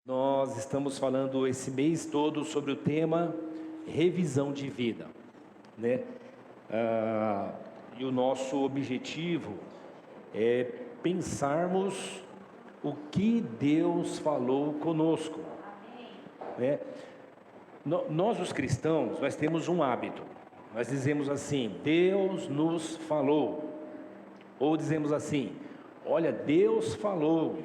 Nós estamos falando esse mês todo sobre o tema revisão de vida, né? E o nosso objetivo é pensarmos o que Deus falou conosco, né? Nós os cristãos, nós temos um hábito, nós dizemos assim: Deus nos falou, ou dizemos assim: olha, Deus falou.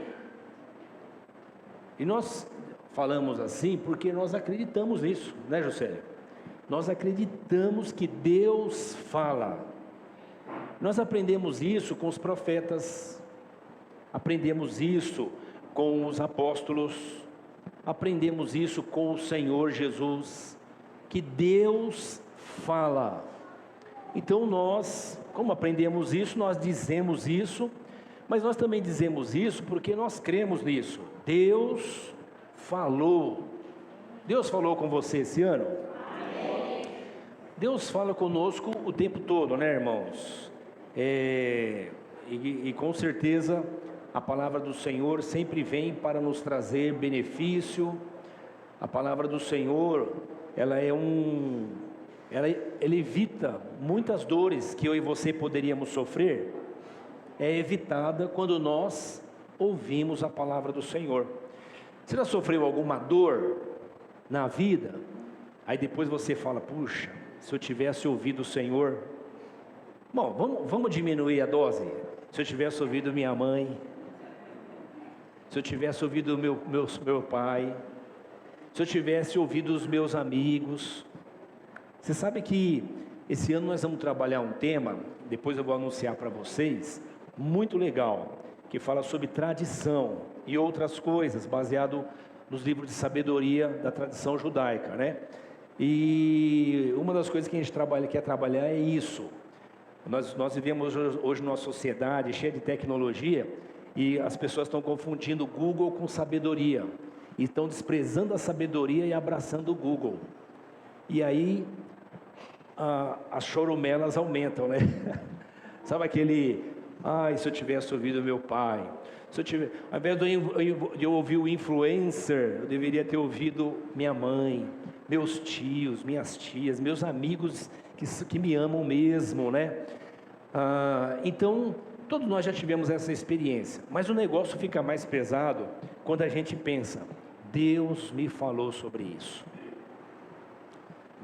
E nós falamos assim porque nós acreditamos nisso, né, Juscelio? Nós acreditamos que Deus fala. Nós aprendemos isso com os profetas, aprendemos isso com os apóstolos, aprendemos isso com o Senhor Jesus, que Deus fala. Então nós, como aprendemos isso, nós dizemos isso, mas nós também dizemos isso porque nós cremos nisso. Deus falou. Deus falou com você esse ano? Deus fala conosco o tempo todo, né, irmãos? E com certeza a palavra do Senhor sempre vem para nos trazer benefício. A palavra do Senhor, ela evita muitas dores que eu e você poderíamos sofrer. É evitada quando nós ouvimos a palavra do Senhor. Você já sofreu alguma dor na vida? Aí depois você fala: puxa, se eu tivesse ouvido o Senhor. Bom, vamos diminuir a dose. Se eu tivesse ouvido minha mãe, se eu tivesse ouvido meu pai, se eu tivesse ouvido os meus amigos. Você sabe que esse ano nós vamos trabalhar um tema, depois eu vou anunciar para vocês, muito legal, que fala sobre tradição e outras coisas, baseado nos livros de sabedoria da tradição judaica, né? E uma das coisas que a gente quer trabalhar é isso. Nós vivemos hoje numa sociedade cheia de tecnologia, e as pessoas estão confundindo o Google com sabedoria, e estão desprezando a sabedoria e abraçando o Google. E aí as chorumelas aumentam, né? Sabe aquele: ai, se eu tivesse ouvido meu pai, ao invés de eu ouvir o influencer, eu deveria ter ouvido minha mãe, meus tios, minhas tias, meus amigos que me amam mesmo, né? Então, todos nós já tivemos essa experiência, mas o negócio fica mais pesado quando a gente pensa: Deus me falou sobre isso,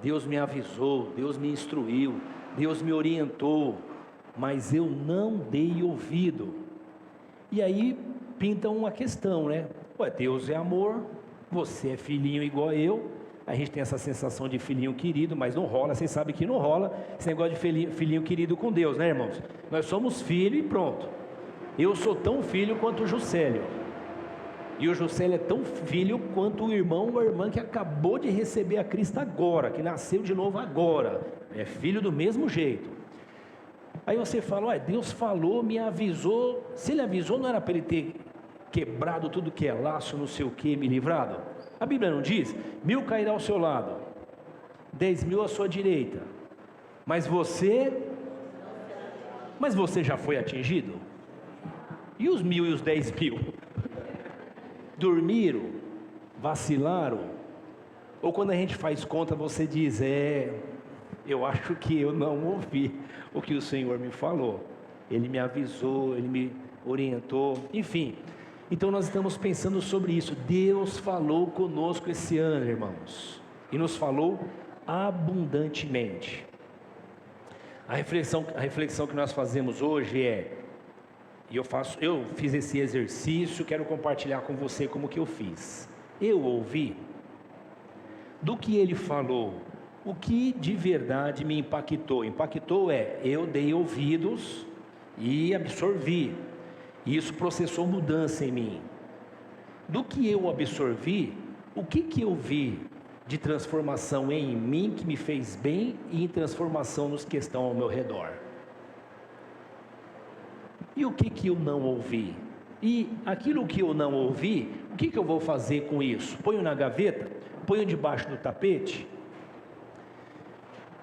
Deus me avisou, Deus me instruiu, Deus me orientou, mas eu não dei ouvido. E aí pinta uma questão, né? Ué, Deus é amor, você é filhinho igual eu. A gente tem essa sensação de filhinho querido, mas não rola. Vocês sabem que não rola esse negócio de filhinho querido com Deus, né, irmãos? Nós somos filho e pronto. Eu sou tão filho quanto o Juscelio, e o Juscelio é tão filho quanto o irmão ou a irmã que acabou de receber a Cristo agora, que nasceu de novo agora. É filho do mesmo jeito. Aí você fala: ué, Deus falou, me avisou. Se Ele avisou, não era para Ele ter quebrado tudo que é laço, não sei o que, me livrado? A Bíblia não diz: 1000 cairá ao seu lado, 10.000 à sua direita, mas você já foi atingido? E os 1000 e os 10.000? Dormiram? Vacilaram? Ou quando a gente faz conta, você diz: eu acho que eu não ouvi o que o Senhor me falou, Ele me avisou, Ele me orientou, enfim. Então nós estamos pensando sobre isso. Deus falou conosco esse ano, irmãos, e nos falou abundantemente. A reflexão que nós fazemos hoje eu fiz esse exercício, quero compartilhar com você como que eu fiz. Eu ouvi do que Ele falou. O que de verdade me impactou? Eu dei ouvidos e absorvi, e isso processou mudança em mim. Do que eu absorvi, o que eu vi de transformação em mim que me fez bem, e em transformação nos que estão ao meu redor? E o que eu não ouvi? E aquilo que eu não ouvi, o que eu vou fazer com isso? Ponho na gaveta? Ponho debaixo do tapete?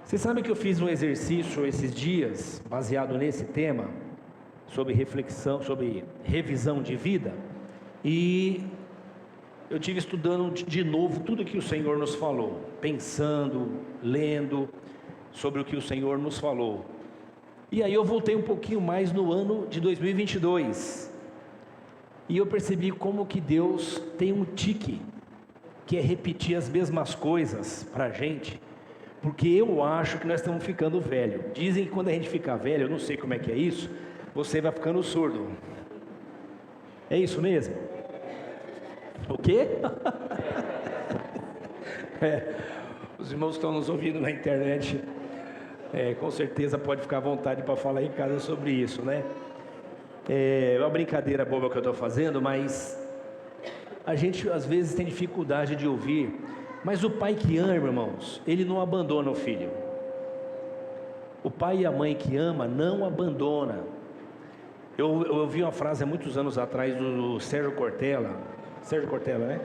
Você sabe que eu fiz um exercício esses dias, baseado nesse tema, sobre reflexão, sobre revisão de vida, e eu tive estudando de novo tudo que o Senhor nos falou, pensando, lendo sobre o que o Senhor nos falou. E aí eu voltei um pouquinho mais no ano de 2022, e eu percebi como que Deus tem um tique, que é repetir as mesmas coisas para a gente, porque eu acho que nós estamos ficando velho. Dizem que quando a gente fica velho, eu não sei como é que é isso, você vai ficando surdo. É isso mesmo? O quê? Os irmãos estão nos ouvindo na internet, com certeza pode ficar à vontade para falar em casa sobre isso, né? É uma brincadeira boba que eu estou fazendo, mas a gente às vezes tem dificuldade de ouvir. Mas o pai que ama, irmãos, ele não abandona o filho. O pai e a mãe que ama não abandona. Eu ouvi uma frase há muitos anos atrás do Sérgio Cortella, né?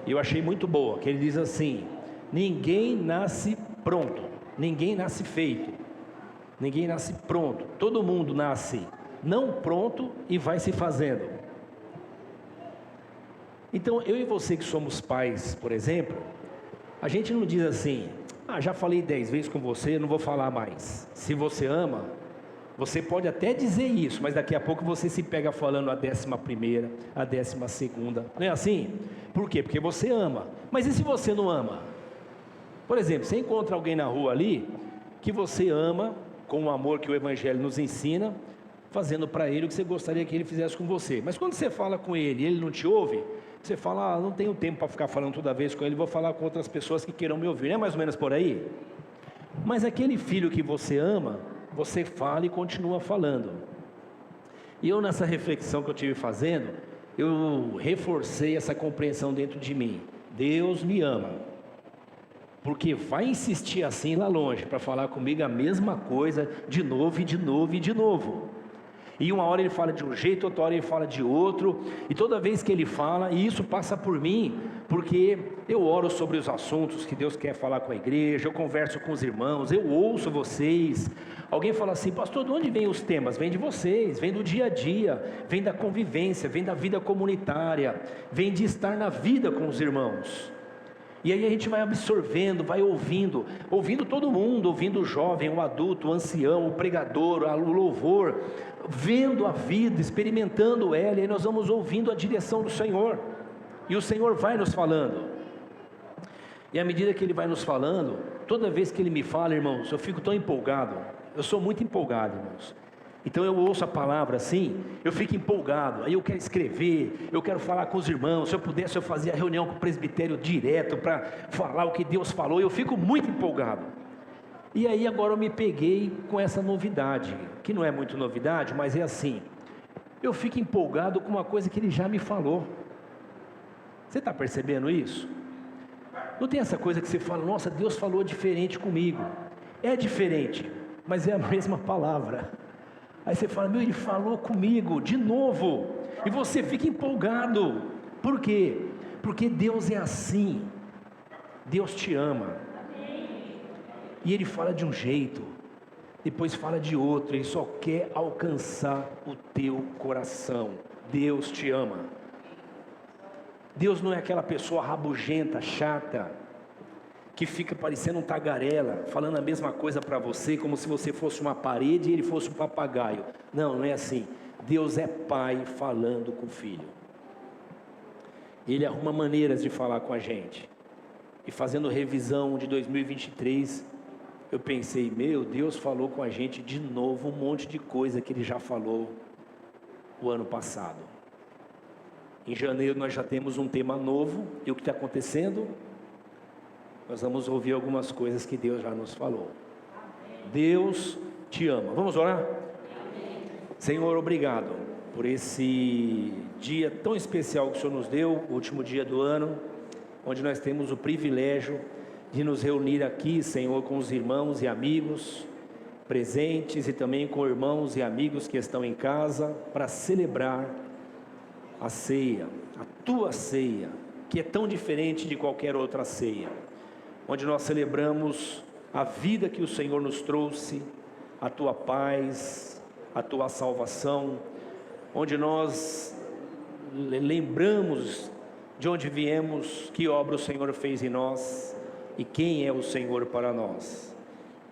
E eu achei muito boa, que ele diz assim: ninguém nasce pronto, ninguém nasce feito, ninguém nasce pronto, todo mundo nasce não pronto e vai se fazendo. Então eu e você que somos pais, por exemplo, a gente não diz assim: já falei 10 vezes com você, não vou falar mais. Se você ama, você pode até dizer isso, mas daqui a pouco você se pega falando a 11ª, a 12ª, não é assim? Por quê? Porque você ama. Mas e se você não ama? Por exemplo, você encontra alguém na rua ali, que você ama, com o amor que o Evangelho nos ensina, fazendo para ele o que você gostaria que ele fizesse com você. Mas quando você fala com ele e ele não te ouve, você fala: não tenho tempo para ficar falando toda vez com ele, vou falar com outras pessoas que queiram me ouvir. Não é mais ou menos por aí? Mas aquele filho que você ama, você fala e continua falando. E eu, nessa reflexão que eu tive fazendo, eu reforcei essa compreensão dentro de mim: Deus me ama, porque vai insistir assim lá longe, para falar comigo a mesma coisa, de novo e de novo e de novo. E uma hora ele fala de um jeito, outra hora ele fala de outro, e toda vez que ele fala, e isso passa por mim, porque eu oro sobre os assuntos que Deus quer falar com a igreja, eu converso com os irmãos, eu ouço vocês. Alguém fala assim: pastor, de onde vêm os temas? Vem de vocês, vem do dia a dia, vem da convivência, vem da vida comunitária, vem de estar na vida com os irmãos. E aí a gente vai absorvendo, vai ouvindo todo mundo, ouvindo o jovem, o adulto, o ancião, o pregador, o louvor, vendo a vida, experimentando ela, e aí nós vamos ouvindo a direção do Senhor, e o Senhor vai nos falando, e à medida que Ele vai nos falando, toda vez que Ele me fala, irmãos, eu fico tão empolgado, eu sou muito empolgado, irmãos. Então eu ouço a palavra assim, eu fico empolgado, aí eu quero escrever, eu quero falar com os irmãos. Se eu pudesse, eu fazia reunião com o presbitério direto para falar o que Deus falou. Eu fico muito empolgado. E aí agora eu me peguei com essa novidade, que não é muito novidade, mas é assim: eu fico empolgado com uma coisa que Ele já me falou. Você está percebendo isso? Não tem essa coisa que você fala: nossa, Deus falou diferente comigo. É diferente, mas é a mesma palavra. Aí você fala: Ele falou comigo de novo, e você fica empolgado. Por quê? Porque Deus é assim. Deus te ama, e Ele fala de um jeito, depois fala de outro. Ele só quer alcançar o teu coração. Deus te ama. Deus não é aquela pessoa rabugenta, chata, que fica parecendo um tagarela, falando a mesma coisa para você, como se você fosse uma parede e Ele fosse um papagaio. Não, não é assim. Deus é pai falando com o filho. Ele arruma maneiras de falar com a gente. E fazendo revisão de 2023, eu pensei: meu Deus, falou com a gente de novo um monte de coisa que Ele já falou o ano passado. Em janeiro nós já temos um tema novo, e o que está acontecendo? Nós vamos ouvir algumas coisas que Deus já nos falou. Deus te ama. Vamos orar? Senhor, obrigado por esse dia tão especial que o Senhor nos deu, o último dia do ano, onde nós temos o privilégio de nos reunir aqui, Senhor, com os irmãos e amigos presentes, e também com irmãos e amigos que estão em casa, para celebrar a ceia, a tua ceia, que é tão diferente de qualquer outra ceia, onde nós celebramos a vida que o Senhor nos trouxe, a tua paz, a tua salvação, onde nós lembramos de onde viemos, que obra o Senhor fez em nós e quem é o Senhor para nós.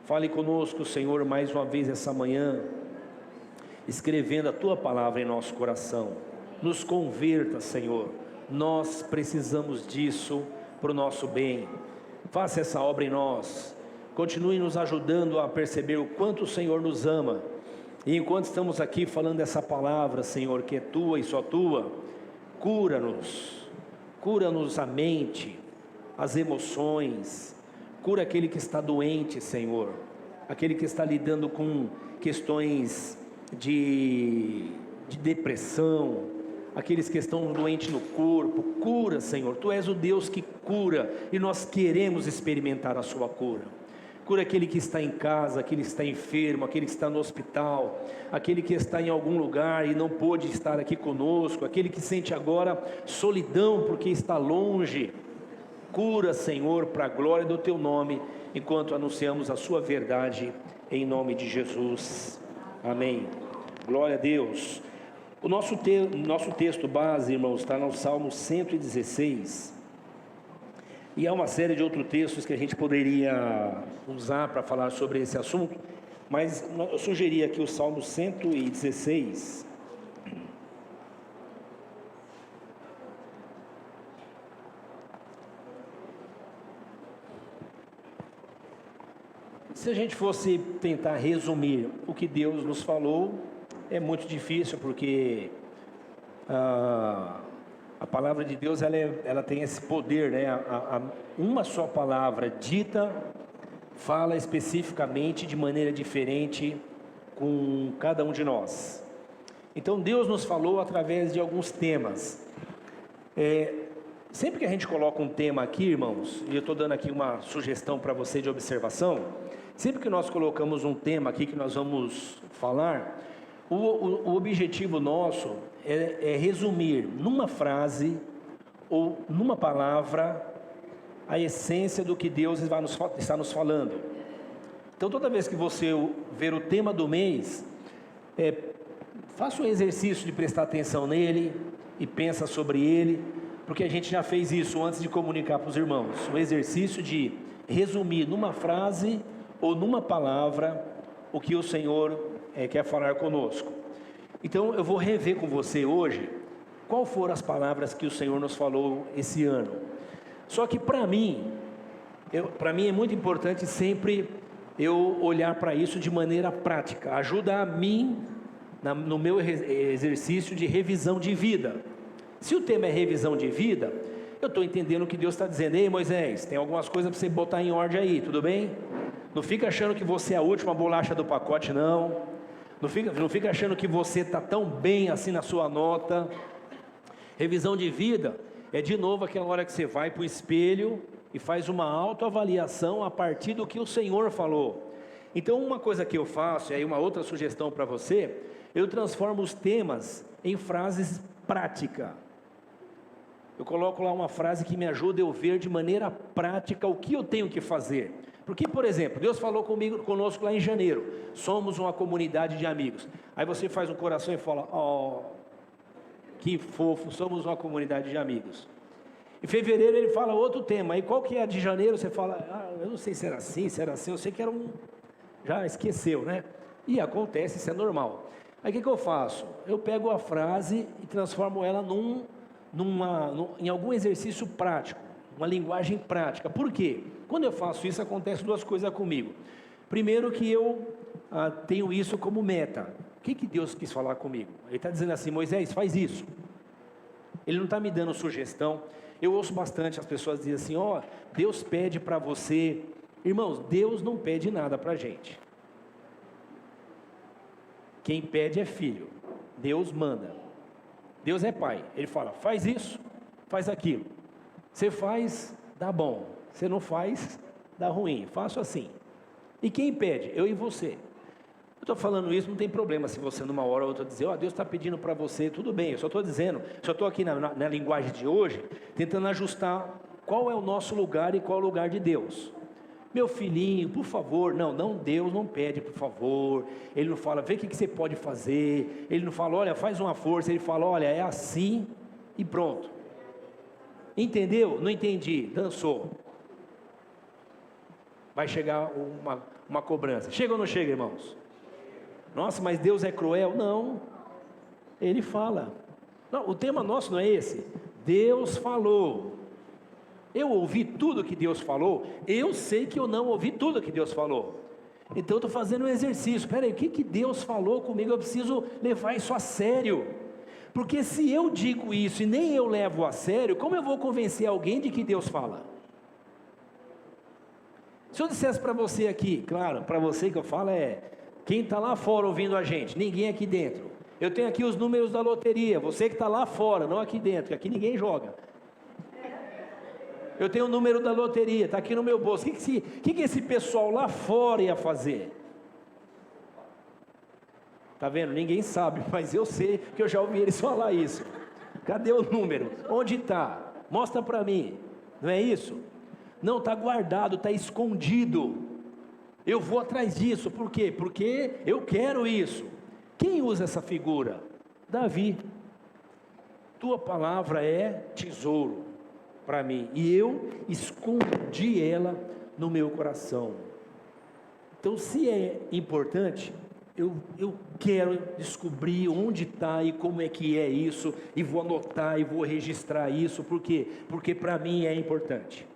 Fale conosco, Senhor, mais uma vez essa manhã, escrevendo a Tua palavra em nosso coração. Nos converta, Senhor, nós precisamos disso para o nosso bem. Faça essa obra em nós, continue nos ajudando a perceber o quanto o Senhor nos ama. E enquanto estamos aqui falando essa palavra, Senhor, que é Tua e só Tua, cura-nos a mente, as emoções, cura aquele que está doente, Senhor, aquele que está lidando com questões de depressão, aqueles que estão doentes no corpo. Cura, Senhor, Tu és o Deus que cura, e nós queremos experimentar a Sua cura. Cura aquele que está em casa, aquele que está enfermo, aquele que está no hospital, aquele que está em algum lugar e não pôde estar aqui conosco, aquele que sente agora solidão porque está longe. Cura, Senhor, para a glória do Teu nome, enquanto anunciamos a Sua verdade, em nome de Jesus. Amém. Glória a Deus. O nosso texto base, irmãos, está no Salmo 116. E há uma série de outros textos que a gente poderia usar para falar sobre esse assunto, mas eu sugeri aqui o Salmo 116. Se a gente fosse tentar resumir o que Deus nos falou, é muito difícil, porque a palavra de Deus ela tem esse poder, né? Uma só palavra dita fala especificamente de maneira diferente com cada um de nós. Então Deus nos falou através de alguns temas. Sempre que a gente coloca um tema aqui, irmãos, e eu estou dando aqui uma sugestão para você de observação, sempre que nós colocamos um tema aqui que nós vamos falar, o objetivo nosso é resumir numa frase ou numa palavra a essência do que Deus está nos falando. Então, toda vez que você ver o tema do mês, faça um exercício de prestar atenção nele e pensa sobre ele, porque a gente já fez isso antes de comunicar para os irmãos. Um exercício de resumir numa frase ou numa palavra o que o Senhor quer falar conosco. Então eu vou rever com você hoje qual foram as palavras que o Senhor nos falou esse ano. Só que para mim é muito importante sempre eu olhar para isso de maneira prática, ajuda a mim no meu exercício de revisão de vida. Se o tema é revisão de vida, eu estou entendendo o que Deus está dizendo. Ei, Moisés, tem algumas coisas para você botar em ordem aí, tudo bem? Não fica achando que você é a última bolacha do pacote, não. Não fica achando que você está tão bem assim na sua nota. Revisão de vida é de novo aquela hora que você vai para o espelho e faz uma autoavaliação a partir do que o Senhor falou. Então uma coisa que eu faço, e aí uma outra sugestão para você, eu transformo os temas em frases práticas. Eu coloco lá uma frase que me ajuda eu ver de maneira prática o que eu tenho que fazer. Porque, por exemplo, Deus falou conosco lá em janeiro, somos uma comunidade de amigos. Aí você faz um coração e fala, que fofo, somos uma comunidade de amigos. Em fevereiro ele fala outro tema, aí qual que é a de janeiro? Você fala, eu não sei se era assim, eu sei que era já esqueceu, né? E acontece, isso é normal. Aí o que eu faço? Eu pego a frase e transformo ela em algum exercício prático, uma linguagem prática. Por quê? Quando eu faço isso, acontece duas coisas comigo. Primeiro que eu tenho isso como meta. O que Deus quis falar comigo? Ele está dizendo assim, Moisés, faz isso. Ele não está me dando sugestão. Eu ouço bastante as pessoas dizem assim, Deus pede para você. Irmãos, Deus não pede nada para a gente. Quem pede é filho. Deus manda. Deus é pai. Ele fala, faz isso, faz aquilo. Você faz, dá bom. Você não faz, dá ruim. Faço assim. E quem pede? Eu e você. Eu estou falando isso, não tem problema se você numa hora ou outra dizer, Deus está pedindo para você, tudo bem. Eu só estou dizendo, só estou aqui na linguagem de hoje, tentando ajustar qual é o nosso lugar e qual é o lugar de Deus. Meu filhinho, por favor, não, Deus não pede por favor, Ele não fala, vê o que você pode fazer, Ele não fala, olha, faz uma força, Ele fala, olha, é assim e pronto. Entendeu? Não entendi. Dançou. Vai chegar uma cobrança. Chega ou não chega, irmãos? Nossa, mas Deus é cruel? Não. Ele fala. Não, o tema nosso não é esse. Deus falou. Eu ouvi tudo que Deus falou. Eu sei que eu não ouvi tudo que Deus falou. Então eu estou fazendo um exercício. Espera aí, o que Deus falou comigo? Eu preciso levar isso a sério. Porque se eu digo isso e nem eu levo a sério, como eu vou convencer alguém de que Deus fala? Se eu dissesse para você aqui, claro, para você que eu falo quem está lá fora ouvindo a gente, ninguém aqui dentro. Eu tenho aqui os números da loteria, você que está lá fora, não aqui dentro, que aqui ninguém joga. Eu tenho o número da loteria, está aqui no meu bolso. O que esse pessoal lá fora ia fazer? Está vendo? Ninguém sabe, mas eu sei que eu já ouvi eles falar isso. Cadê o número? Onde está? Mostra para mim. Não é isso? Não, está guardado, está escondido. Eu vou atrás disso, por quê? Porque eu quero isso. Quem usa essa figura? Davi. Tua palavra é tesouro para mim, e eu escondi ela no meu coração. Então, se é importante, eu quero descobrir onde está e como é que é isso, e vou anotar e vou registrar isso, por quê? Porque para mim é importante.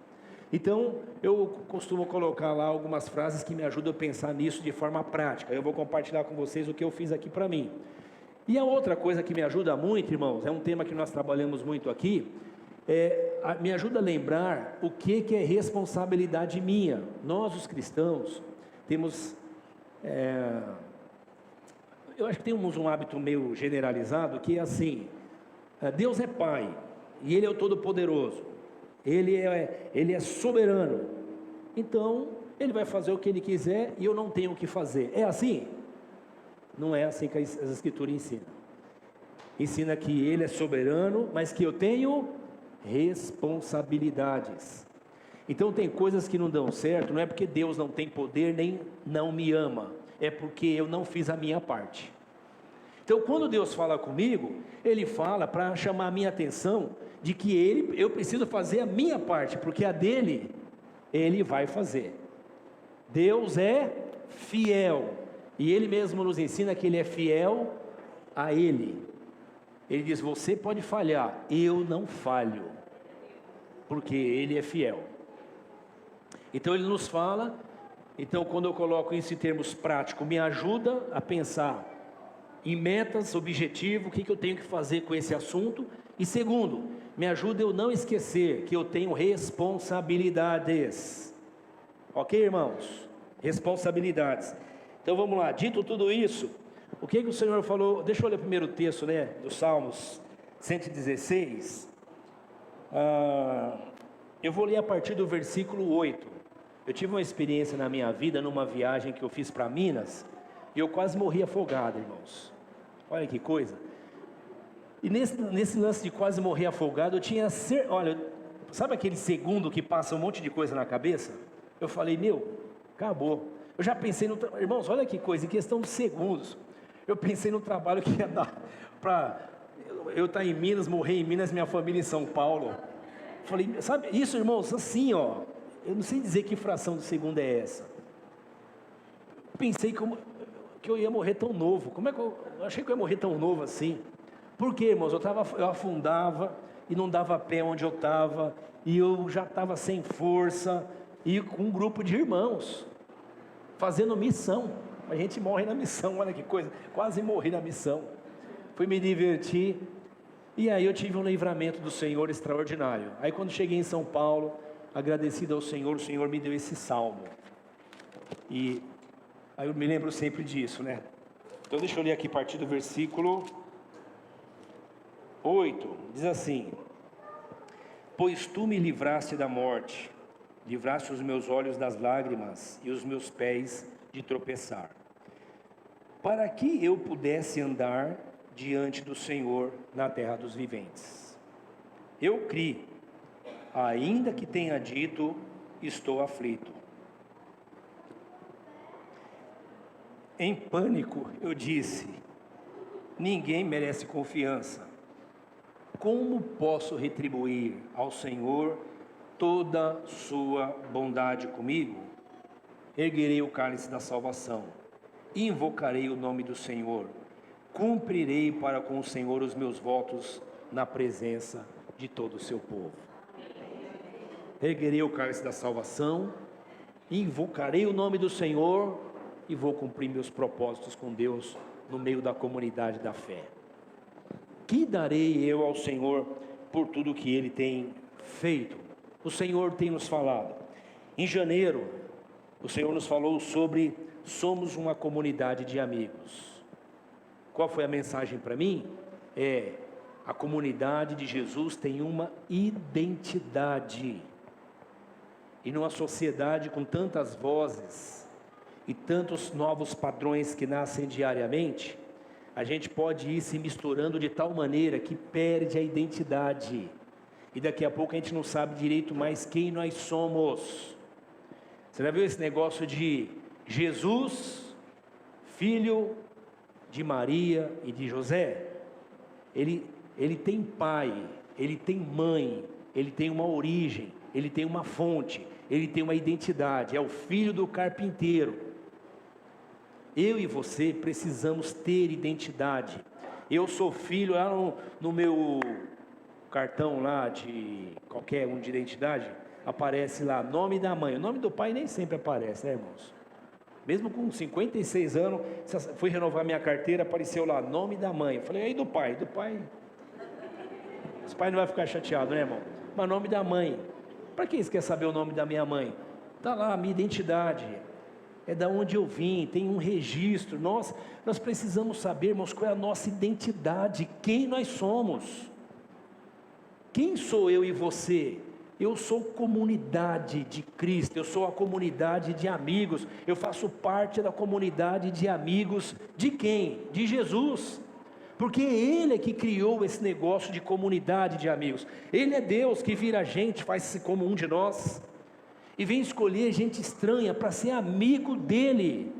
Então, eu costumo colocar lá algumas frases que me ajudam a pensar nisso de forma prática. Eu vou compartilhar com vocês o que eu fiz aqui para mim. E a outra coisa que me ajuda muito, irmãos, é um tema que nós trabalhamos muito aqui, me ajuda a lembrar o que é responsabilidade minha. Nós, os cristãos, temos, eu acho que temos um hábito meio generalizado, que é assim, Deus é Pai, e Ele é o Todo-Poderoso, Ele é soberano, então Ele vai fazer o que Ele quiser, e eu não tenho o que fazer. É assim? Não é assim que as Escrituras ensinam. Ensina que Ele é soberano, mas que eu tenho responsabilidades. Então tem coisas que não dão certo, não é porque Deus não tem poder, nem não me ama, é porque eu não fiz a minha parte. Então quando Deus fala comigo, Ele fala para chamar a minha atenção, de que eu preciso fazer a minha parte, porque a dele, Ele vai fazer. Deus é fiel, e Ele mesmo nos ensina que Ele é fiel a Ele. Ele diz, você pode falhar, eu não falho, porque Ele é fiel. Então Ele nos fala, então quando eu coloco isso em termos práticos, me ajuda a pensar em metas, objetivo, o que eu tenho que fazer com esse assunto. E segundo, me ajuda eu não esquecer que eu tenho responsabilidades. Ok, irmãos? Responsabilidades. Então vamos lá, dito tudo isso, o que o Senhor falou? Deixa eu ler o primeiro texto, do Salmos 116. Eu vou ler a partir do versículo 8. Eu tive uma experiência na minha vida, numa viagem que eu fiz para Minas, e eu quase morri afogado, irmãos. Olha que coisa. E nesse lance de quase morrer afogado, eu tinha olha, sabe aquele segundo que passa um monte de coisa na cabeça? Eu falei, acabou. Eu já pensei irmãos, olha que coisa, em questão de segundos, eu pensei no trabalho que ia dar para eu estar em Minas, morrer em Minas, minha família em São Paulo. Falei, sabe isso, irmãos, assim, eu não sei dizer que fração de segundo é essa. Pensei que eu ia morrer tão novo. Como é que eu achei que eu ia morrer tão novo assim? Por quê, irmãos? Eu afundava e não dava pé onde eu estava, e eu já estava sem força, e com um grupo de irmãos fazendo missão. A gente morre na missão, olha que coisa, quase morri na missão. Fui me divertir, e aí eu tive um livramento do Senhor extraordinário. Aí quando cheguei em São Paulo, agradecido ao Senhor, o Senhor me deu esse salmo, e aí eu me lembro sempre disso, Então deixa eu ler aqui a partir do versículo 8, diz assim: pois tu me livraste da morte, livraste os meus olhos das lágrimas e os meus pés de tropeçar, para que eu pudesse andar diante do Senhor na terra dos viventes. Eu criei, ainda que tenha dito, estou aflito. Em pânico eu disse, ninguém merece confiança. como posso retribuir ao Senhor toda sua bondade comigo? Erguerei o cálice da salvação, invocarei o nome do Senhor, cumprirei para com o Senhor os meus votos na presença de todo o seu povo. Erguerei o cálice da salvação, invocarei o nome do Senhor e vou cumprir meus propósitos com Deus no meio da comunidade da fé. Que darei eu ao Senhor por tudo que Ele tem feito? O Senhor tem nos falado. Em janeiro, o Senhor nos falou sobre somos uma comunidade de amigos. Qual foi a mensagem para mim? A comunidade de Jesus tem uma identidade. E numa sociedade com tantas vozes e tantos novos padrões que nascem diariamente, a gente pode ir se misturando de tal maneira que perde a identidade. E daqui a pouco a gente não sabe direito mais quem nós somos. Você já viu esse negócio de Jesus, filho de Maria e de José? Ele tem pai, ele tem mãe, ele tem uma origem, ele tem uma fonte, ele tem uma identidade, é o filho do carpinteiro. Eu e você precisamos ter identidade. Eu sou filho, lá no meu cartão lá de qualquer um de identidade, aparece lá nome da mãe. O nome do pai nem sempre aparece, né, irmãos? Mesmo com 56 anos, fui renovar minha carteira, apareceu lá nome da mãe. Eu falei, aí do pai? Do pai? Os pais não vai ficar chateado, né, irmão? Mas nome da mãe. Para que você quer saber o nome da minha mãe? Está lá a minha identidade. É da onde eu vim, tem um registro. Nós precisamos saber, irmãos, qual é a nossa identidade, quem nós somos. Quem sou eu e você? Eu sou comunidade de Cristo, eu sou a comunidade de amigos, eu faço parte da comunidade de amigos de quem? De Jesus. Porque Ele é que criou esse negócio de comunidade de amigos. Ele é Deus que vira gente, faz-se como um de nós. E vem escolher gente estranha para ser amigo dele.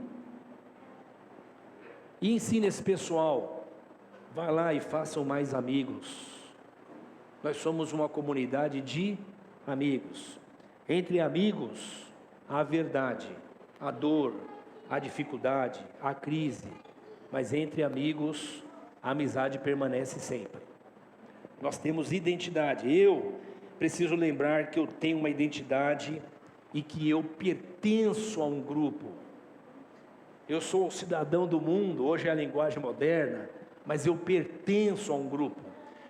E ensina esse pessoal, vai lá e façam mais amigos. Nós somos uma comunidade de amigos. Entre amigos, há verdade, há dor, há dificuldade, há crise. Mas entre amigos, a amizade permanece sempre. Nós temos identidade. Eu preciso lembrar que eu tenho uma identidade e que eu pertenço a um grupo. Eu sou cidadão do mundo, hoje é a linguagem moderna, mas eu pertenço a um grupo.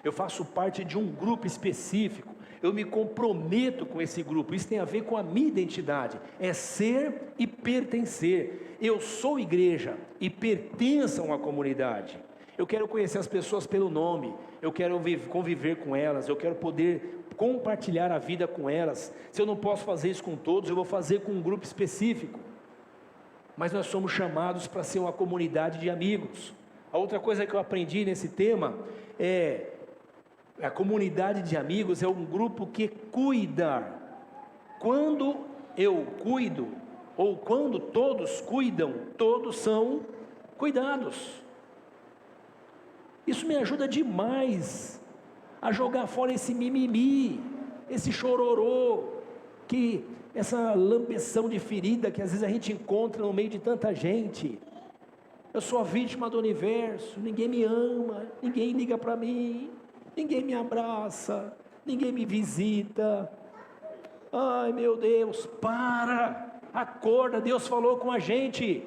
Eu faço parte de um grupo específico. Eu me comprometo com esse grupo. Isso tem a ver com a minha identidade. É ser e pertencer. Eu sou igreja e pertenço a uma comunidade. Eu quero conhecer as pessoas pelo nome. Eu quero conviver com elas. Eu quero poder compartilhar a vida com elas. Se eu não posso fazer isso com todos, eu vou fazer com um grupo específico. Mas nós somos chamados para ser uma comunidade de amigos. A outra coisa que eu aprendi nesse tema é: a comunidade de amigos é um grupo que cuida. Quando eu cuido, ou quando todos cuidam, todos são cuidados. Isso me ajuda demais a jogar fora esse mimimi, esse chororô, essa lambeção de ferida que às vezes a gente encontra no meio de tanta gente. Eu sou a vítima do universo, ninguém me ama, ninguém liga para mim, ninguém me abraça, ninguém me visita. Ai meu Deus, acorda, Deus falou com a gente.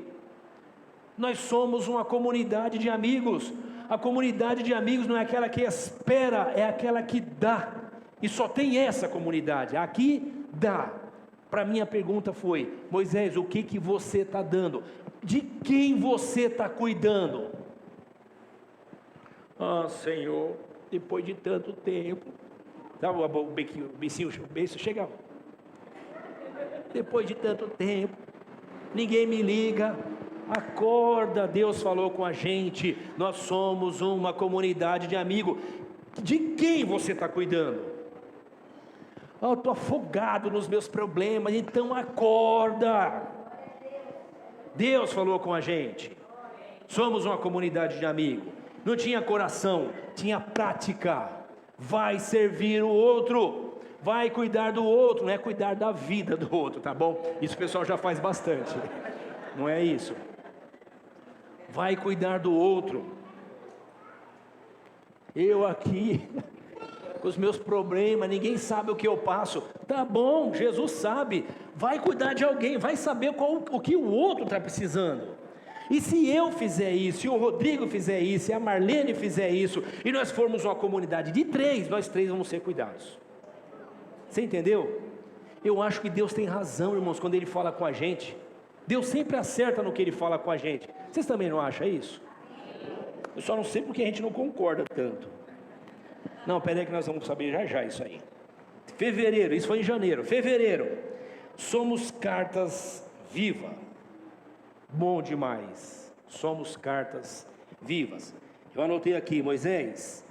Nós somos uma comunidade de amigos. A comunidade de amigos não é aquela que espera, é aquela que dá. E só tem essa comunidade, aqui dá. Para mim a pergunta foi: Moisés, o que você está dando? De quem você está cuidando? Ah, Senhor, depois de tanto tempo. Sabe o beiço chega. Depois de tanto tempo, ninguém me liga. Acorda, Deus falou com a gente. Nós somos uma comunidade de amigos. De quem você está cuidando? Eu estou afogado nos meus problemas. Então acorda. Deus falou com a gente. Somos uma comunidade de amigos. Não tinha coração, tinha prática. vai servir o outro, vai cuidar do outro, não é cuidar da vida do outro, tá bom? Isso o pessoal já faz bastante, não é isso. Vai cuidar do outro. Eu aqui, com os meus problemas, ninguém sabe o que eu passo. Tá bom, Jesus sabe. Vai cuidar de alguém, vai saber o que o outro está precisando. E se eu fizer isso, se o Rodrigo fizer isso, se a Marlene fizer isso, e nós formos uma comunidade de 3, nós 3 vamos ser cuidados. Você entendeu? Eu acho que Deus tem razão, irmãos, quando Ele fala com a gente. Deus sempre acerta no que Ele fala com a gente. Vocês também não acham isso? Eu só não sei porque a gente não concorda tanto. Não, peraí que nós vamos saber já isso aí. Fevereiro, isso foi em janeiro. Fevereiro, somos cartas vivas. Bom demais. Somos cartas vivas. Eu anotei aqui, Moisés,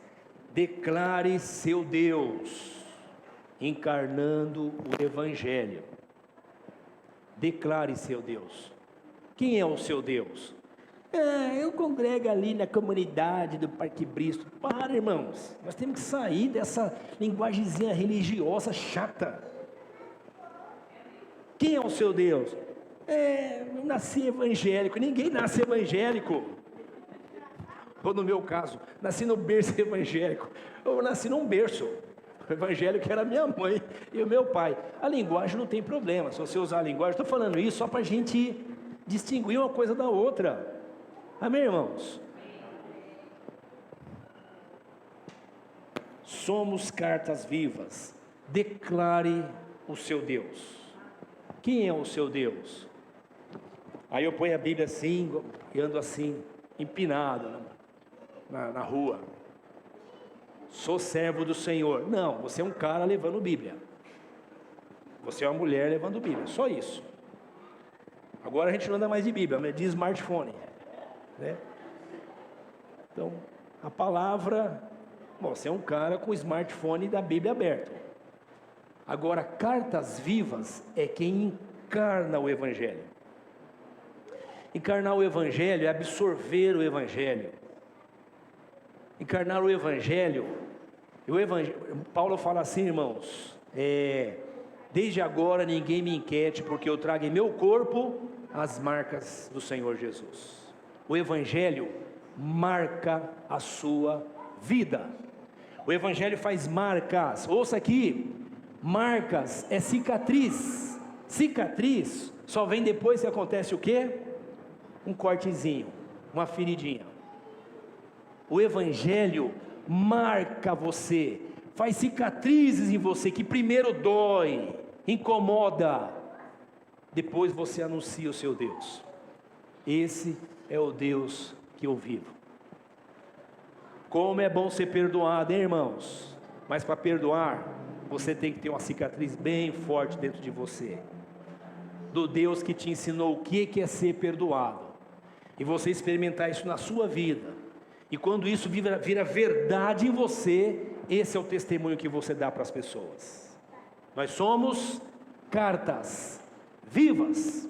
declare seu Deus, encarnando o Evangelho. Declare seu Deus. Quem é o seu Deus? Eu congrego ali na comunidade do Parque Bristo. Para, irmãos, nós temos que sair dessa linguagemzinha religiosa chata. Quem é o seu Deus? Eu nasci evangélico. Ninguém nasce evangélico. Ou no meu caso, nasci no berço evangélico. Eu nasci num berço. O evangélico era minha mãe e o meu pai. A linguagem não tem problema, se você usar a linguagem. Estou falando isso só para a gente distinguir uma coisa da outra. Amém, irmãos? Somos cartas vivas. Declare o seu Deus. Quem é o seu Deus? Aí eu ponho a Bíblia assim e ando assim, empinado na rua. Sou servo do Senhor. Não, você é um cara levando Bíblia. Você é uma mulher levando Bíblia, só isso. Agora a gente não anda mais de Bíblia, mas de smartphone, né? Então, a palavra, você é um cara com o smartphone da Bíblia aberto. Agora, cartas vivas é quem encarna o Evangelho. Encarnar o Evangelho é absorver o Evangelho. Encarnar o Evangelho, Paulo fala assim, irmãos, desde agora ninguém me inquiete, porque eu trago em meu corpo as marcas do Senhor Jesus. O Evangelho marca a sua vida. O Evangelho faz marcas. Ouça aqui, marcas é cicatriz. Cicatriz só vem depois que acontece o quê? Um cortezinho, uma feridinha. O Evangelho marca você, faz cicatrizes em você, que primeiro dói, incomoda, depois você anuncia o seu Deus. Esse é o Deus que eu vivo. Como é bom ser perdoado, hein, irmãos? Mas para perdoar, você tem que ter uma cicatriz bem forte dentro de você, do Deus que te ensinou o que é ser perdoado, e você experimentar isso na sua vida. E quando isso vira verdade em você, esse é o testemunho que você dá para as pessoas. Nós somos cartas vivas.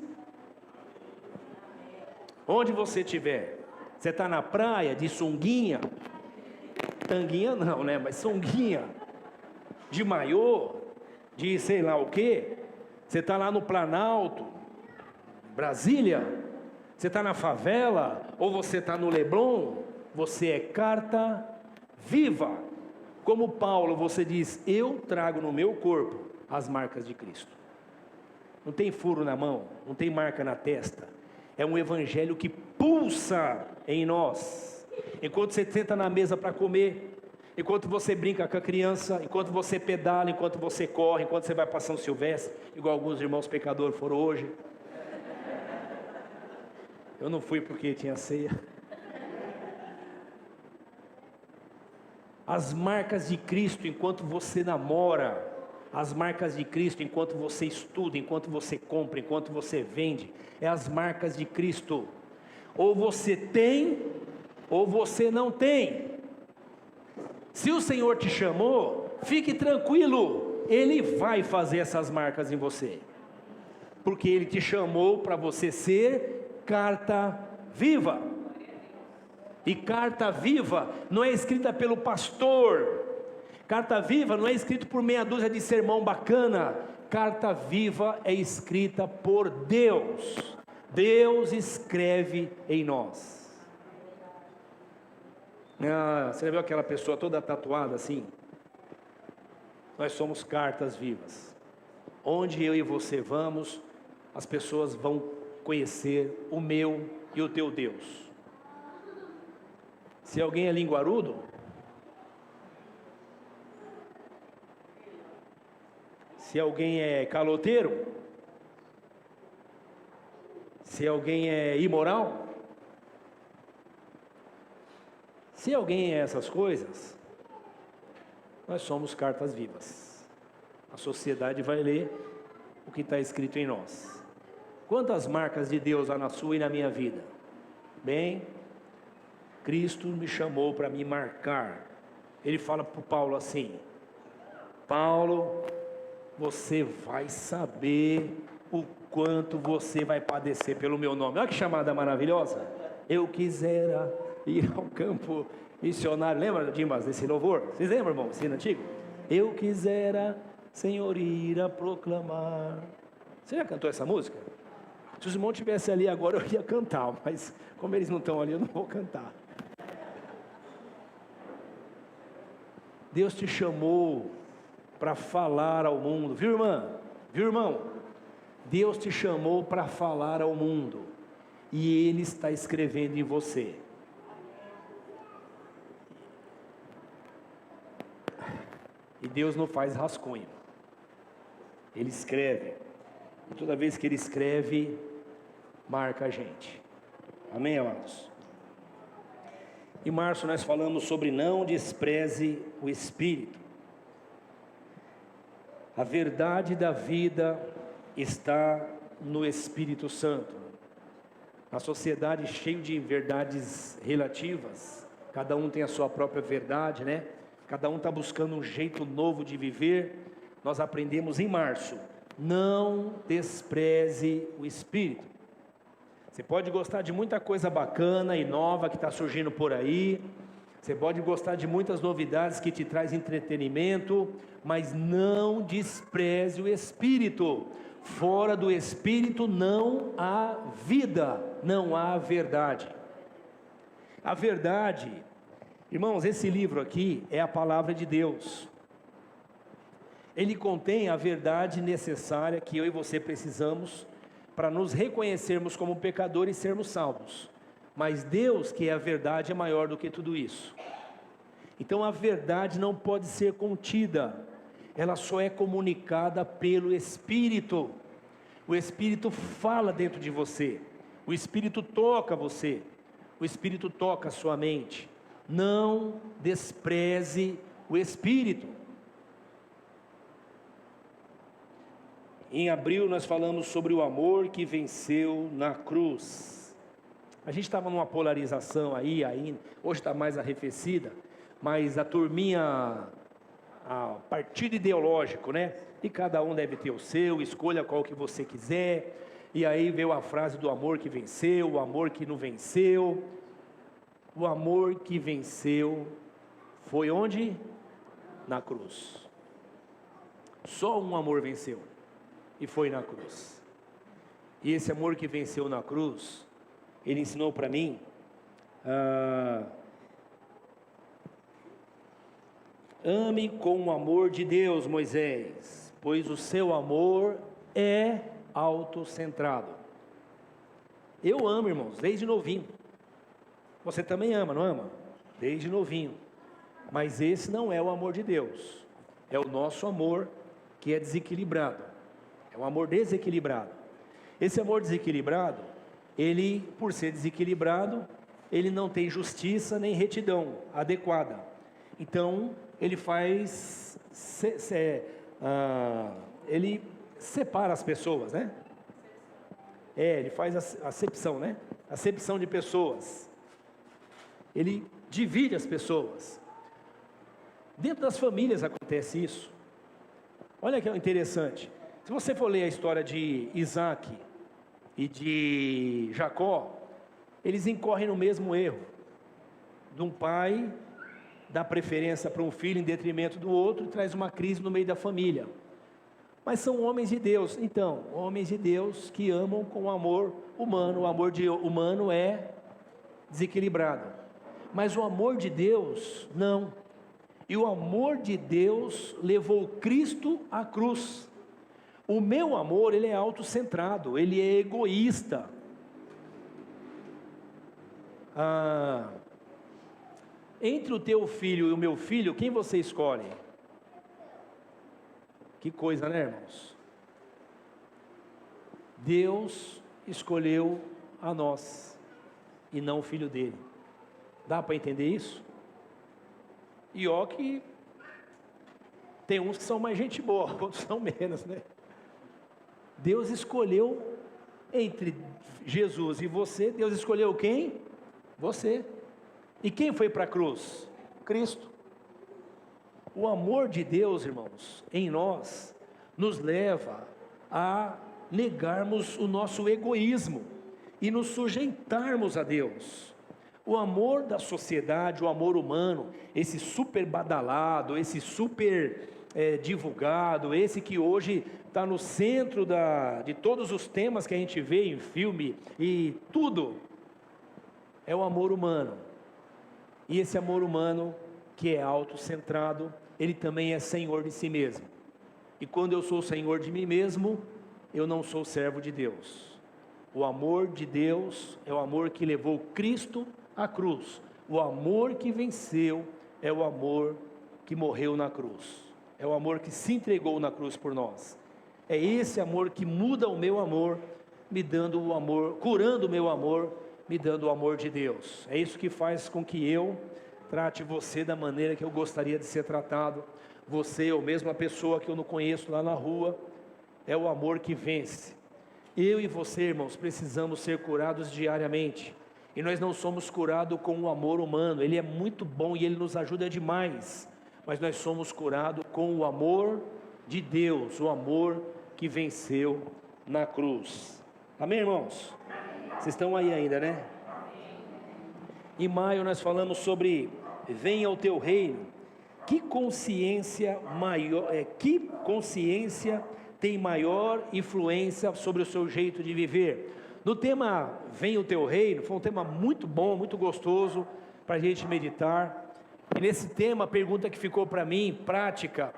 Onde você estiver, você está na praia de sunguinha, tanguinha não, né? Mas sunguinha, de maiô, de sei lá o quê. Você está lá no Planalto, Brasília, você está na favela, ou você está no Leblon. Você é carta viva. Como Paulo, você diz, eu trago no meu corpo as marcas de Cristo. Não tem furo na mão, não tem marca na testa. É um evangelho que pulsa em nós. Enquanto você senta na mesa para comer, enquanto você brinca com a criança, enquanto você pedala, enquanto você corre, enquanto você vai para São Silvestre, igual alguns irmãos pecadores foram hoje. Eu não fui porque tinha ceia. As marcas de Cristo enquanto você namora, as marcas de Cristo enquanto você estuda, enquanto você compra, enquanto você vende, é as marcas de Cristo. Ou você tem, ou você não tem. Se o Senhor te chamou, fique tranquilo, Ele vai fazer essas marcas em você, porque Ele te chamou para você ser carta viva. E carta viva não é escrita pelo pastor, Carta viva não é escrito por meia dúzia de sermão bacana. Carta viva é escrita por Deus. Deus escreve em nós. Você já viu aquela pessoa toda tatuada assim? Nós somos cartas vivas. Onde eu e você vamos, as pessoas vão conhecer o meu e o teu Deus. Se alguém é linguarudo, se alguém é caloteiro, se alguém é imoral, se alguém é essas coisas, nós somos cartas vivas. A sociedade vai ler o que está escrito em nós. Quantas marcas de Deus há na sua e na minha vida? Bem, Cristo me chamou para me marcar. Ele fala para o Paulo assim: Paulo, você vai saber o quanto você vai padecer pelo meu nome. Olha que chamada maravilhosa. Eu quisera ir ao campo missionário. Lembra, Dimas, desse louvor? Vocês lembram, irmão, esse hino antigo? Eu quisera, Senhor, ir a proclamar. Você já cantou essa música? Se os irmãos estivessem ali agora, eu ia cantar, mas como eles não estão ali, eu não vou cantar. Deus te chamou para falar ao mundo, viu, irmã? Viu, irmão? Deus te chamou para falar ao mundo, e Ele está escrevendo em você. E Deus não faz rascunho, Ele escreve, e toda vez que Ele escreve, marca a gente. Amém, amados? Em março nós falamos sobre não despreze o Espírito. A verdade da vida está no Espírito Santo. A sociedade cheia de verdades relativas, cada um tem a sua própria verdade, né? Cada um está buscando um jeito novo de viver. Nós aprendemos em março: não despreze o Espírito. Você pode gostar de muita coisa bacana e nova que está surgindo por aí. Você pode gostar de muitas novidades que te traz entretenimento, mas não despreze o Espírito. Fora do Espírito não há vida, não há verdade. A verdade, irmãos, esse livro aqui é a palavra de Deus. Ele contém a verdade necessária que eu e você precisamos para nos reconhecermos como pecadores e sermos salvos. Mas Deus, que é a verdade, é maior do que tudo isso. Então a verdade não pode ser contida, ela só é comunicada pelo Espírito. O Espírito fala dentro de você, o Espírito toca você, o Espírito toca a sua mente. Não despreze o Espírito. Em abril nós falamos sobre o amor que venceu na cruz. A gente estava numa polarização aí, hoje está mais arrefecida, mas a turminha, a partido ideológico, né? E cada um deve ter o seu, escolha qual que você quiser. E aí veio a frase do amor que venceu, o amor que não venceu. O amor que venceu foi onde? Na cruz. Só um amor venceu, e foi na cruz. E esse amor que venceu na cruz, Ele ensinou para mim, ame com o amor de Deus, Moisés, pois o seu amor é autocentrado. Eu amo, irmãos, desde novinho. Você também ama, não ama? Desde novinho. Mas esse não é o amor de Deus. É o nosso amor que é desequilibrado. É um amor desequilibrado. Esse amor desequilibrado, ele, por ser desequilibrado, ele não tem justiça nem retidão adequada. Então, ele faz, ele separa as pessoas, né? Ele faz acepção, né? Acepção de pessoas. Ele divide as pessoas. Dentro das famílias acontece isso. Olha que interessante. Se você for ler a história de Isaac e de Jacó, eles incorrem no mesmo erro. De um pai dá preferência para um filho em detrimento do outro e traz uma crise no meio da família. Mas são homens de Deus. Então, homens de Deus que amam com amor humano. O amor humano é desequilibrado, mas o amor de Deus não. E o amor de Deus levou Cristo à cruz. O meu amor, ele é autocentrado, ele é egoísta. Entre o teu filho e o meu filho, quem você escolhe? Que coisa, né, irmãos? Deus escolheu a nós e não o filho dele. Dá para entender isso? E ó que tem uns que são mais gente boa, outros são menos, né? Deus escolheu entre Jesus e você. Deus escolheu quem? Você. E quem foi para a cruz? Cristo. O amor de Deus, irmãos, em nós, nos leva a negarmos o nosso egoísmo e nos sujeitarmos a Deus. O amor da sociedade, o amor humano, esse super badalado, esse super divulgado, esse que hoje está no centro de todos os temas que a gente vê em filme e tudo, é o amor humano. E esse amor humano que é autocentrado, ele também é senhor de si mesmo. E quando eu sou senhor de mim mesmo, eu não sou servo de Deus. O amor de Deus é o amor que levou Cristo à cruz. O amor que venceu é o amor que morreu na cruz. É o amor que se entregou na cruz por nós. É esse amor que muda o meu amor, me dando o amor, curando o meu amor, me dando o amor de Deus. É isso que faz com que eu trate você da maneira que eu gostaria de ser tratado. Você ou mesmo a pessoa que eu não conheço lá na rua, é o amor que vence. Eu e você, irmãos, precisamos ser curados diariamente. E nós não somos curados com o amor humano. Ele é muito bom e ele nos ajuda demais. Mas nós somos curados com o amor de Deus, o amor que venceu na cruz. Amém, irmãos? Vocês estão aí ainda, né? Em maio nós falamos sobre venha o teu reino. Que consciência maior, que consciência tem maior influência sobre o seu jeito de viver? No tema venha o teu reino, foi um tema muito bom, muito gostoso para a gente meditar. E nesse tema a pergunta que ficou para mim, prática,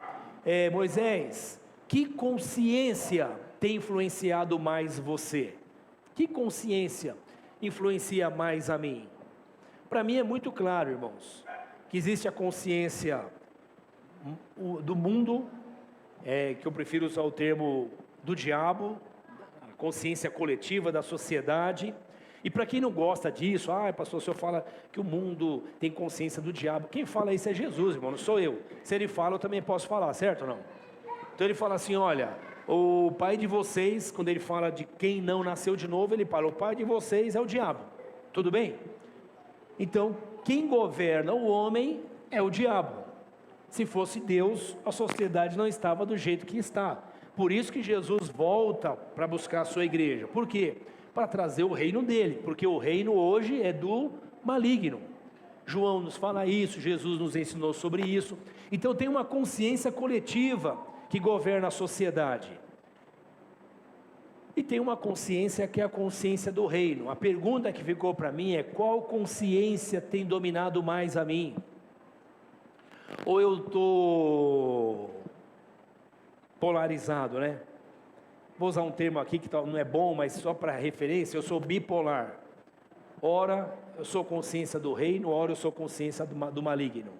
Moisés, que consciência tem influenciado mais você? Que consciência influencia mais a mim? Para mim é muito claro, irmãos, que existe a consciência do mundo, que eu prefiro usar o termo do diabo, a consciência coletiva da sociedade. E para quem não gosta disso, pastor, o senhor fala que o mundo tem consciência do diabo. Quem fala isso é Jesus, irmão, não sou eu. Se ele fala, eu também posso falar, certo ou não? Então ele fala assim, olha, o pai de vocês, quando ele fala de quem não nasceu de novo, ele fala, o pai de vocês é o diabo, tudo bem? Então, quem governa o homem é o diabo. Se fosse Deus, a sociedade não estava do jeito que está. Por isso que Jesus volta para buscar a sua igreja. Por quê? Para trazer o reino dele, porque o reino hoje é do maligno. João nos fala isso, Jesus nos ensinou sobre isso. Então tem uma consciência coletiva que governa a sociedade. E tem uma consciência que é a consciência do reino. A pergunta que ficou para mim é: qual consciência tem dominado mais a mim? Ou eu estou polarizado, né? Vou usar um termo aqui que não é bom, mas só para referência, eu sou bipolar. Ora eu sou consciência do reino, ora eu sou consciência do maligno.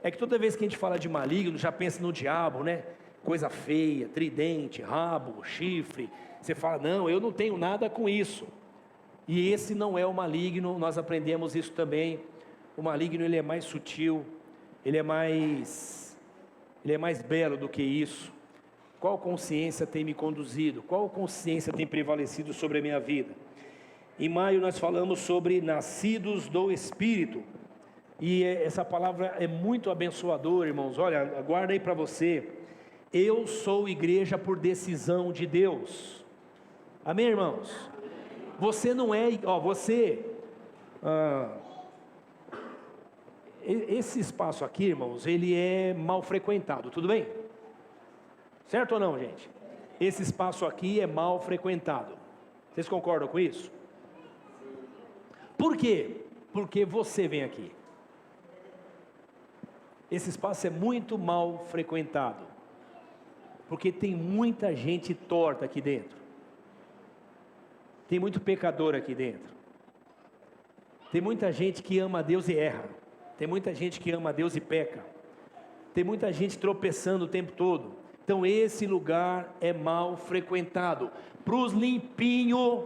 É que toda vez que a gente fala de maligno, já pensa no diabo, né? Coisa feia, tridente, rabo, chifre. Você fala, não, eu não tenho nada com isso. E esse não é o maligno, nós aprendemos isso também. O maligno, ele é mais sutil, ele é mais belo do que isso. Qual consciência tem me conduzido? Qual consciência tem prevalecido sobre a minha vida? Em maio nós falamos sobre nascidos do Espírito. E essa palavra é muito abençoadora, irmãos. Olha, guarda aí para você. Eu sou igreja por decisão de Deus. Amém, irmãos? Você não é, esse espaço aqui, irmãos, ele é mal frequentado, tudo bem? Certo ou não, gente? Esse espaço aqui é mal frequentado. Vocês concordam com isso? Por quê? Porque você vem aqui. Esse espaço é muito mal frequentado, porque tem muita gente torta aqui dentro. Tem muito pecador aqui dentro. Tem muita gente que ama a Deus e erra. Tem muita gente que ama a Deus e peca. Tem muita gente tropeçando o tempo todo. Então esse lugar é mal frequentado. Para os limpinhos,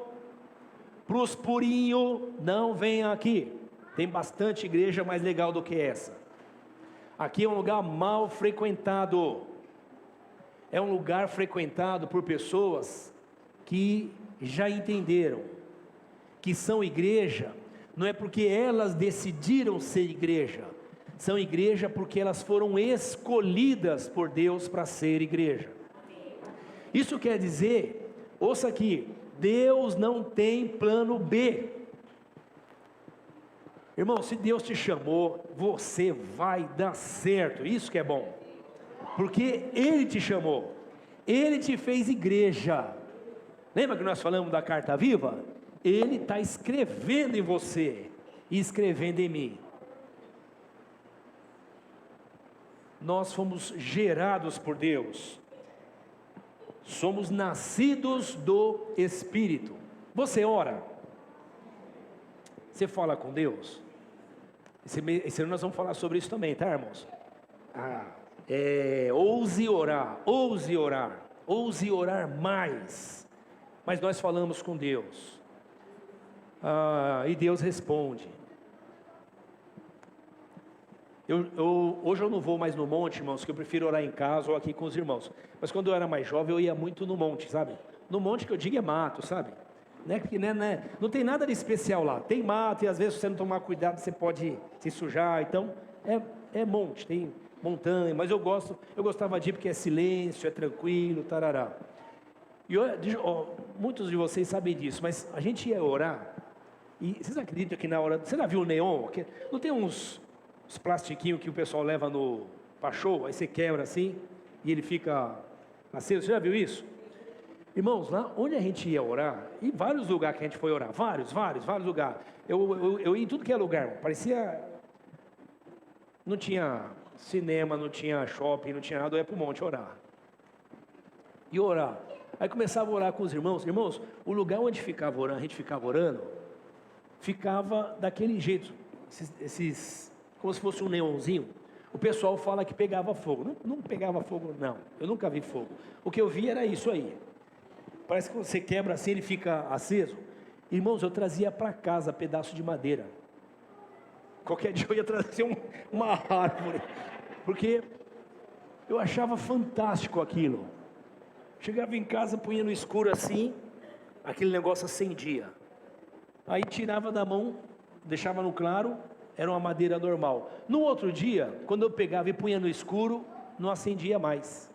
para os purinhos, não venham aqui. Tem bastante igreja mais legal do que essa. Aqui é um lugar mal frequentado. É um lugar frequentado por pessoas que já entenderam que são igreja, não é porque elas decidiram ser igreja, são igreja porque elas foram escolhidas por Deus para ser igreja. Isso quer dizer, ouça aqui, Deus não tem plano B. Irmão, se Deus te chamou, você vai dar certo, isso que é bom, porque Ele te chamou, Ele te fez igreja. Lembra que nós falamos da carta viva? Ele está escrevendo em você e escrevendo em mim. Nós fomos gerados por Deus, somos nascidos do Espírito. Você ora? Você fala com Deus? Esse ano nós vamos falar sobre isso também, tá, irmãos? Ouse orar, ouse orar, ouse orar mais. Mas nós falamos com Deus, e Deus responde. Hoje eu não vou mais no monte, irmãos, que eu prefiro orar em casa ou aqui com os irmãos. Mas quando eu era mais jovem, eu ia muito no monte, sabe? No monte que eu digo é mato, sabe? Porque não tem nada de especial lá. Tem mato e às vezes se você não tomar cuidado, você pode se sujar. Então, é monte, tem montanha. Mas eu gostava de ir porque é silêncio, é tranquilo, tarará. E muitos de vocês sabem disso, mas a gente ia orar, e vocês acreditam que na hora, você já viu o neon? Não tem uns plastiquinhos que o pessoal leva para show, aí você quebra assim, e ele fica aceso, você já viu isso? Irmãos, lá onde a gente ia orar, e vários lugares que a gente foi orar, vários lugares, eu ia em tudo que é lugar, parecia, não tinha cinema, não tinha shopping, não tinha nada, eu ia para o monte orar, e orar. Aí começava a orar com os irmãos. Irmãos, o lugar onde a gente ficava orando, ficava daquele jeito, como se fosse um neonzinho. O pessoal fala que pegava fogo. Não pegava fogo, não. Eu nunca vi fogo. O que eu vi era isso aí. Parece que você quebra assim, ele fica aceso. Irmãos, eu trazia para casa pedaço de madeira. Qualquer dia eu ia trazer uma árvore, porque eu achava fantástico aquilo. Chegava em casa, punha no escuro assim, aquele negócio acendia. Aí tirava da mão, deixava no claro, era uma madeira normal. No outro dia, quando eu pegava e punha no escuro, não acendia mais.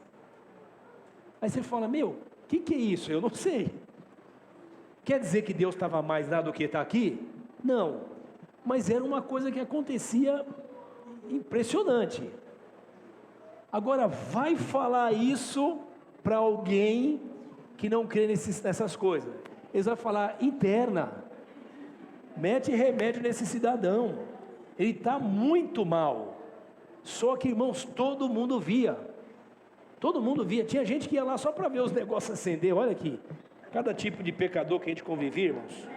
Aí você fala, o que é isso? Eu não sei. Quer dizer que Deus estava mais lá do que está aqui? Não, mas era uma coisa que acontecia impressionante. Agora, vai falar isso para alguém que não crê nessas coisas, eles vão falar, interna, mete remédio nesse cidadão, ele está muito mal. Só que, irmãos, todo mundo via, tinha gente que ia lá só para ver os negócios acender. Olha aqui, cada tipo de pecador que a gente convivia, irmãos.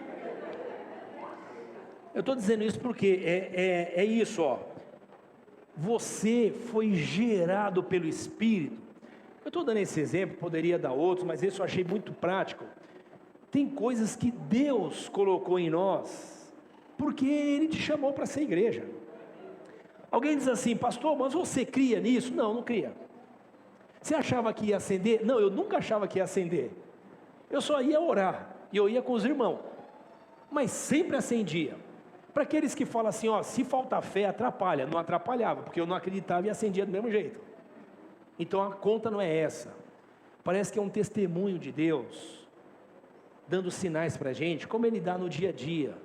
Eu estou dizendo isso porque é isso, você foi gerado pelo Espírito. Eu estou dando esse exemplo, poderia dar outros, mas esse eu achei muito prático. Tem coisas que Deus colocou em nós, porque Ele te chamou para ser igreja. Alguém diz assim, pastor, mas você cria nisso? Não cria. Você achava que ia acender? Não, eu nunca achava que ia acender. Eu só ia orar, e eu ia com os irmãos, mas sempre acendia. Para aqueles que falam assim, se falta fé, atrapalha. Não atrapalhava, porque eu não acreditava e acendia do mesmo jeito. Então a conta não é essa. Parece que é um testemunho de Deus, dando sinais para a gente, como Ele dá no dia a dia,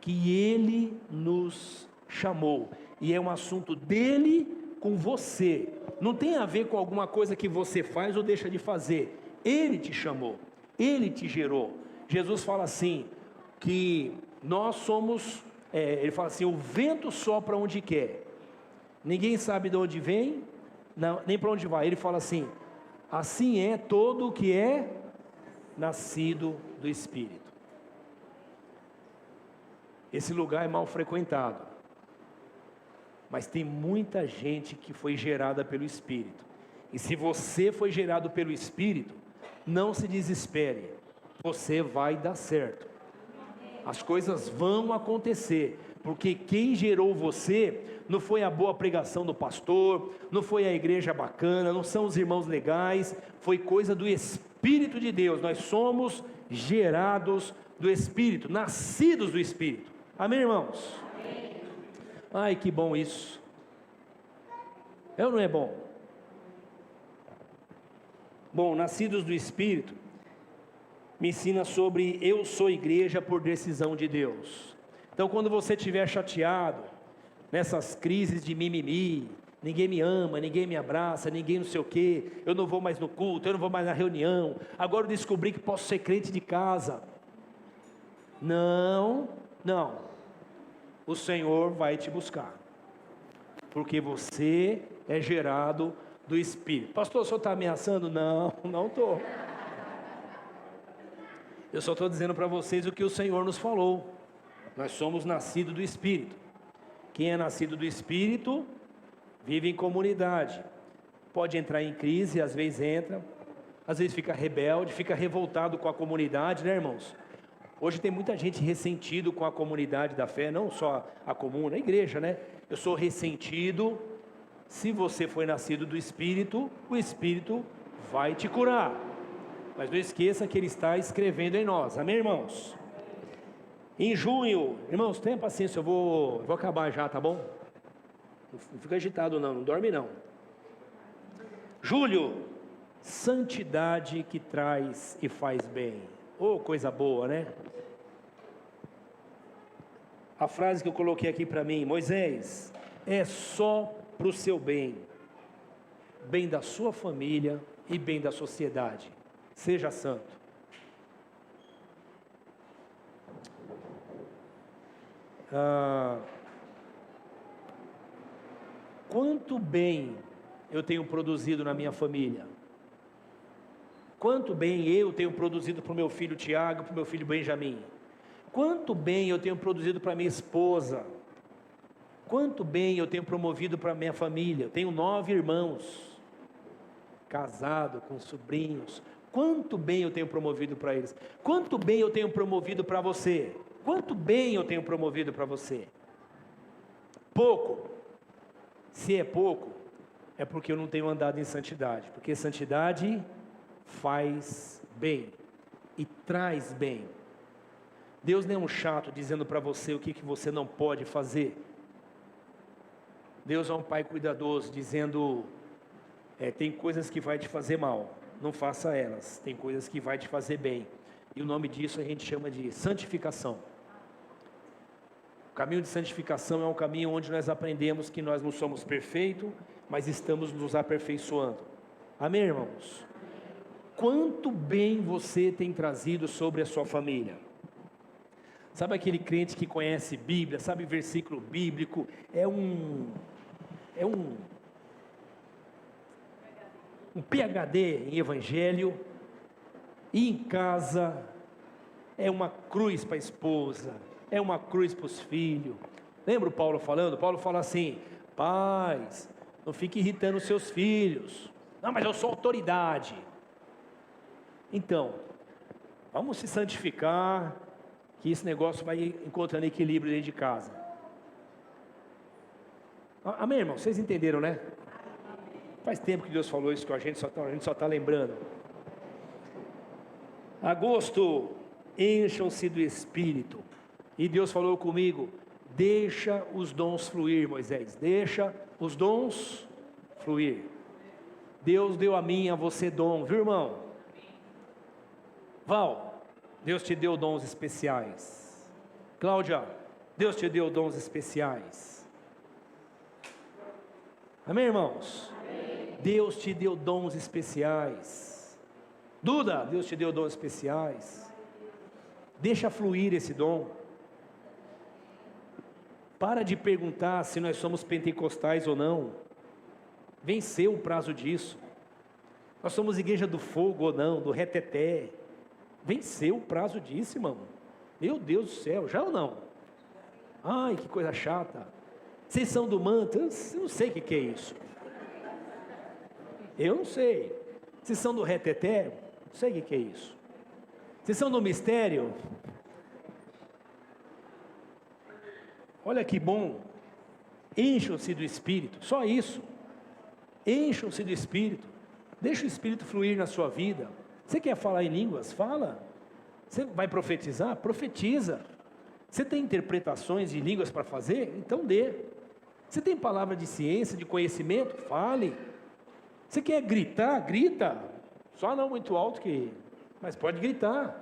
que Ele nos chamou. e é um assunto dele com você. Não tem a ver com alguma coisa que você faz ou deixa de fazer. Ele te chamou, ele te gerou. Jesus fala assim, que nós somos, ele fala assim, o vento sopra onde quer. Ninguém sabe de onde vem, não, nem para onde vai. Ele fala assim, assim é todo o que é nascido do Espírito. Esse lugar é mal frequentado, mas tem muita gente que foi gerada pelo Espírito. E se você foi gerado pelo Espírito, não se desespere, você vai dar certo. As coisas vão acontecer, porque quem gerou você não foi a boa pregação do pastor, não foi a igreja bacana, não são os irmãos legais, foi coisa do Espírito de Deus. Nós somos gerados do Espírito, nascidos do Espírito. Amém, irmãos? Amém. Ai, que bom isso. É ou não é bom? Bom, nascidos do Espírito, me ensina sobre eu sou igreja por decisão de Deus. Então, quando você estiver chateado, nessas crises de mimimi, ninguém me ama, ninguém me abraça, ninguém não sei o quê, eu não vou mais no culto, eu não vou mais na reunião, agora eu descobri que posso ser crente de casa. Não, o Senhor vai te buscar, porque você é gerado do Espírito. Pastor, o senhor está ameaçando? Não estou. Eu só estou dizendo para vocês o que o Senhor nos falou. Nós somos nascidos do Espírito. Quem é nascido do Espírito, vive em comunidade. Pode entrar em crise, às vezes entra, às vezes fica rebelde, fica revoltado com a comunidade, né, irmãos? Hoje tem muita gente ressentido com a comunidade da fé, não só a comuna, a igreja, né? Eu sou ressentido. Se você foi nascido do Espírito, o Espírito vai te curar. Mas não esqueça que Ele está escrevendo em nós, amém, irmãos? Em junho, irmãos, tenha paciência, eu vou acabar já, tá bom? Não fica agitado não dorme não. Julho, santidade que traz e faz bem. Oh, coisa boa, né? A frase que eu coloquei aqui para mim, Moisés, é só para o seu bem, bem da sua família e bem da sociedade. Seja santo. Quanto bem eu tenho produzido na minha família? Quanto bem eu tenho produzido para o meu filho Tiago, para o meu filho Benjamin? Quanto bem eu tenho produzido para minha esposa? Quanto bem eu tenho promovido para minha família? Eu tenho 9 irmãos, casado com sobrinhos. Quanto bem eu tenho promovido para eles? Quanto bem eu tenho promovido para você? Quanto bem eu tenho promovido para você? Pouco. Se é pouco, é porque eu não tenho andado em santidade. Porque santidade faz bem e traz bem. Deus não é um chato dizendo para você o que você não pode fazer. Deus é um pai cuidadoso dizendo, tem coisas que vai te fazer mal, não faça elas. Tem coisas que vai te fazer bem. E o nome disso a gente chama de santificação. O caminho de santificação é um caminho onde nós aprendemos que nós não somos perfeitos, mas estamos nos aperfeiçoando. Amém, irmãos? Quanto bem você tem trazido sobre a sua família? Sabe aquele crente que conhece Bíblia, sabe versículo bíblico, é um PhD em Evangelho, e em casa é uma cruz para a esposa, é uma cruz para os filhos. Lembra o Paulo falando? Paulo fala assim, pais, não fique irritando os seus filhos. Não, mas eu sou autoridade. Então, vamos se santificar, que esse negócio vai encontrando equilíbrio dentro de casa. Amém, irmão? Vocês entenderam, né? Faz tempo que Deus falou isso com a gente só está lembrando. Agosto, encham-se do Espírito. E Deus falou comigo, deixa os dons fluir, Moisés, deixa os dons fluir. Deus deu a mim, a você dom, viu, irmão? Val, Deus te deu dons especiais. Cláudia, Deus te deu dons especiais. Amém, irmãos? Amém. Deus te deu dons especiais. Duda, Deus te deu dons especiais. Deixa fluir esse dom. Para de perguntar se nós somos pentecostais ou não. Venceu o prazo disso. Nós somos igreja do fogo ou não, do reteté. Venceu o prazo disso, irmão. Meu Deus do céu, já ou não? Ai, que coisa chata. Vocês são do manto? Eu não sei o que é isso. Eu não sei. Vocês são do reteté? Não sei o que é isso. Vocês são do mistério? Olha que bom. Encham-se do Espírito, só isso. Encham-se do Espírito. Deixa o Espírito fluir na sua vida. Você quer falar em línguas? Fala. Você vai profetizar? Profetiza. Você tem interpretações de línguas para fazer? Então dê. Você tem palavra de ciência, de conhecimento? Fale. Você quer gritar? Grita. Só não muito alto mas pode gritar.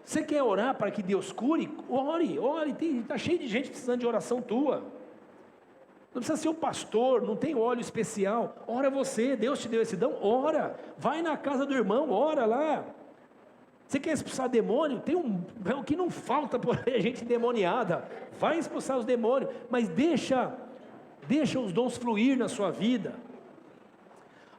Você quer orar para que Deus cure? Ore. Está cheio de gente precisando de oração tua. Não precisa ser o pastor, não tem óleo especial. Ora você, Deus te deu esse dom, ora. Vai na casa do irmão, ora lá. Você quer expulsar demônio? O que não falta por aí, gente endemoniada. Vai expulsar os demônios, mas deixa os dons fluir na sua vida.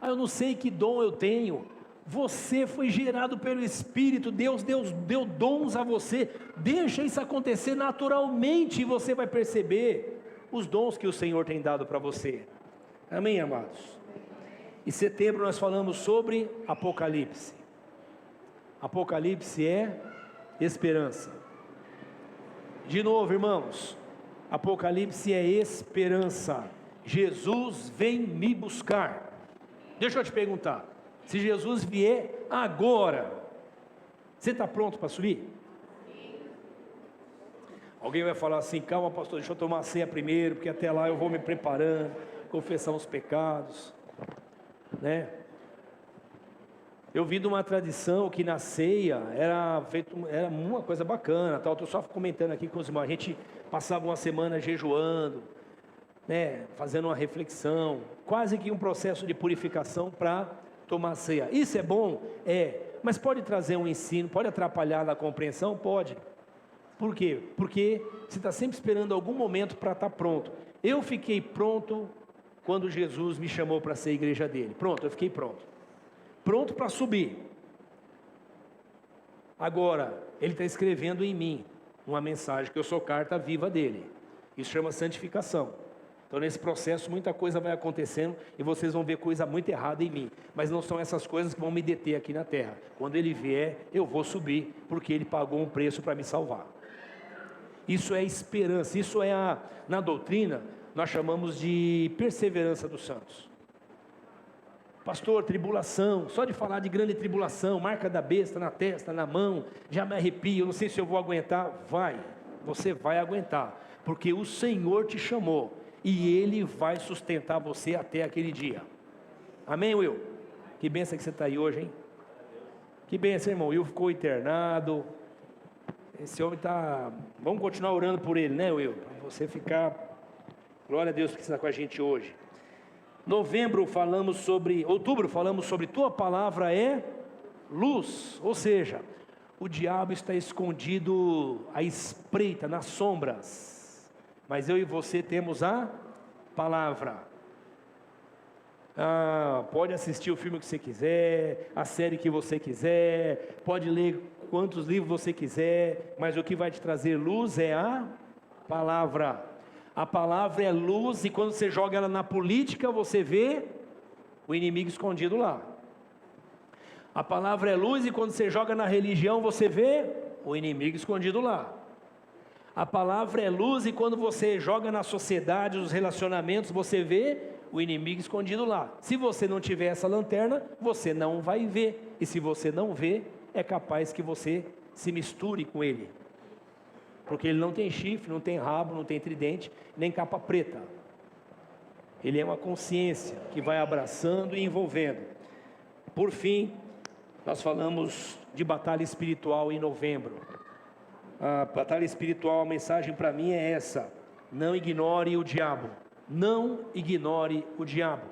Eu não sei que dom eu tenho. Você foi gerado pelo Espírito, Deus deu dons a você. Deixa isso acontecer naturalmente e você vai perceber os dons que o Senhor tem dado para você. Amém, amados? Em setembro nós falamos sobre Apocalipse. Apocalipse é esperança. De novo, irmãos, Apocalipse é esperança. Jesus vem me buscar. Deixa eu te perguntar, se Jesus vier agora, você está pronto para subir? Alguém vai falar assim, calma pastor, deixa eu tomar a ceia primeiro, porque até lá eu vou me preparando, confessar os pecados, né? Eu vi de uma tradição que na ceia era uma coisa bacana, tal. Estou só comentando aqui com os irmãos, a gente passava uma semana jejuando, né, fazendo uma reflexão, quase que um processo de purificação para tomar a ceia. Isso é bom? É, mas pode trazer um ensino, pode atrapalhar na compreensão? Pode. Por quê? Porque você está sempre esperando algum momento para estar pronto. Eu fiquei pronto quando Jesus me chamou para ser igreja dele. Pronto, eu fiquei pronto. Pronto para subir. Agora, ele está escrevendo em mim uma mensagem, que eu sou carta viva dele. Isso chama santificação. Então nesse processo muita coisa vai acontecendo e vocês vão ver coisa muito errada em mim. Mas não são essas coisas que vão me deter aqui na terra. Quando ele vier, eu vou subir, porque ele pagou um preço para me salvar. Isso é esperança, isso é na doutrina, nós chamamos de perseverança dos santos. Pastor, tribulação, só de falar de grande tribulação, marca da besta na testa, na mão, já me arrepio, eu não sei se eu vou aguentar. Você vai aguentar, porque o Senhor te chamou, e Ele vai sustentar você até aquele dia. Amém, Will? Que bênção que você está aí hoje, hein? Que bênção, irmão. Will ficou internado, esse homem está... Vamos continuar orando por ele, né, Will? Para você ficar... Glória a Deus que está com a gente hoje. Outubro falamos sobre tua palavra é luz, ou seja, o diabo está escondido à espreita, nas sombras, mas eu e você temos a palavra. Pode assistir o filme que você quiser, a série que você quiser, pode ler quantos livros você quiser, mas o que vai te trazer luz é a palavra. A palavra é luz, e quando você joga ela na política, você vê o inimigo escondido lá. A palavra é luz, e quando você joga na religião, você vê o inimigo escondido lá. A palavra é luz, e quando você joga na sociedade, nos relacionamentos, você vê o inimigo escondido lá. Se você não tiver essa lanterna, você não vai ver, e se você não vê, é capaz que você se misture com ele. Porque ele não tem chifre, não tem rabo, não tem tridente, nem capa preta. Ele é uma consciência que vai abraçando e envolvendo. Por fim, nós falamos de batalha espiritual em novembro. A batalha espiritual, a mensagem para mim é essa: não ignore o diabo. Não ignore o diabo.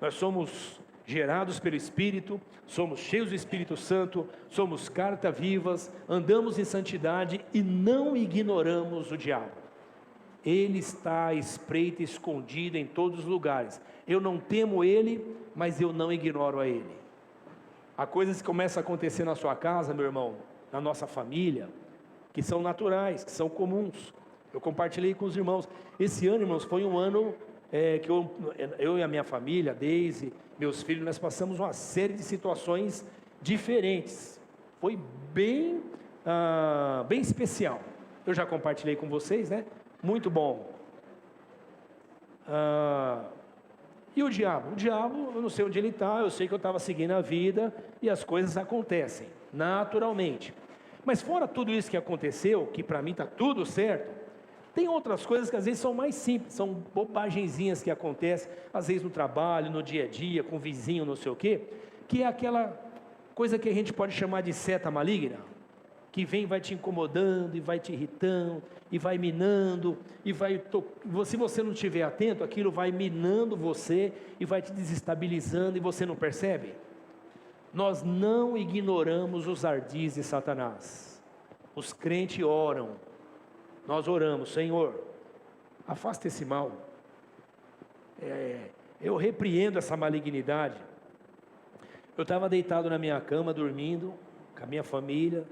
Nós somos gerados pelo Espírito, somos cheios do Espírito Santo, somos cartas vivas, andamos em santidade e não ignoramos o diabo. Ele está à espreita, escondido em todos os lugares. Eu não temo ele, mas eu não ignoro a ele. Há coisas que começam a acontecer na sua casa, meu irmão, na nossa família, que são naturais, que são comuns. Eu compartilhei com os irmãos. Esse ano, irmãos, foi um ano que eu e a minha família, a Deise, meus filhos, nós passamos uma série de situações diferentes. Foi bem especial. Eu já compartilhei com vocês, né? Muito bom. E o diabo? O diabo, eu não sei onde ele está, eu sei que eu estava seguindo a vida e as coisas acontecem, naturalmente. Mas fora tudo isso que aconteceu, que para mim está tudo certo, tem outras coisas que às vezes são mais simples, são bobagenzinhas que acontecem, às vezes no trabalho, no dia a dia, com o vizinho, não sei o quê, que é aquela coisa que a gente pode chamar de seta maligna, que vem e vai te incomodando, e vai te irritando, e vai minando, se você não estiver atento, aquilo vai minando você, e vai te desestabilizando, e você não percebe. Nós não ignoramos os ardis de Satanás. Os crentes oram, nós oramos: Senhor, afasta esse mal, eu repreendo essa malignidade. Eu estava deitado na minha cama, dormindo, com a minha família.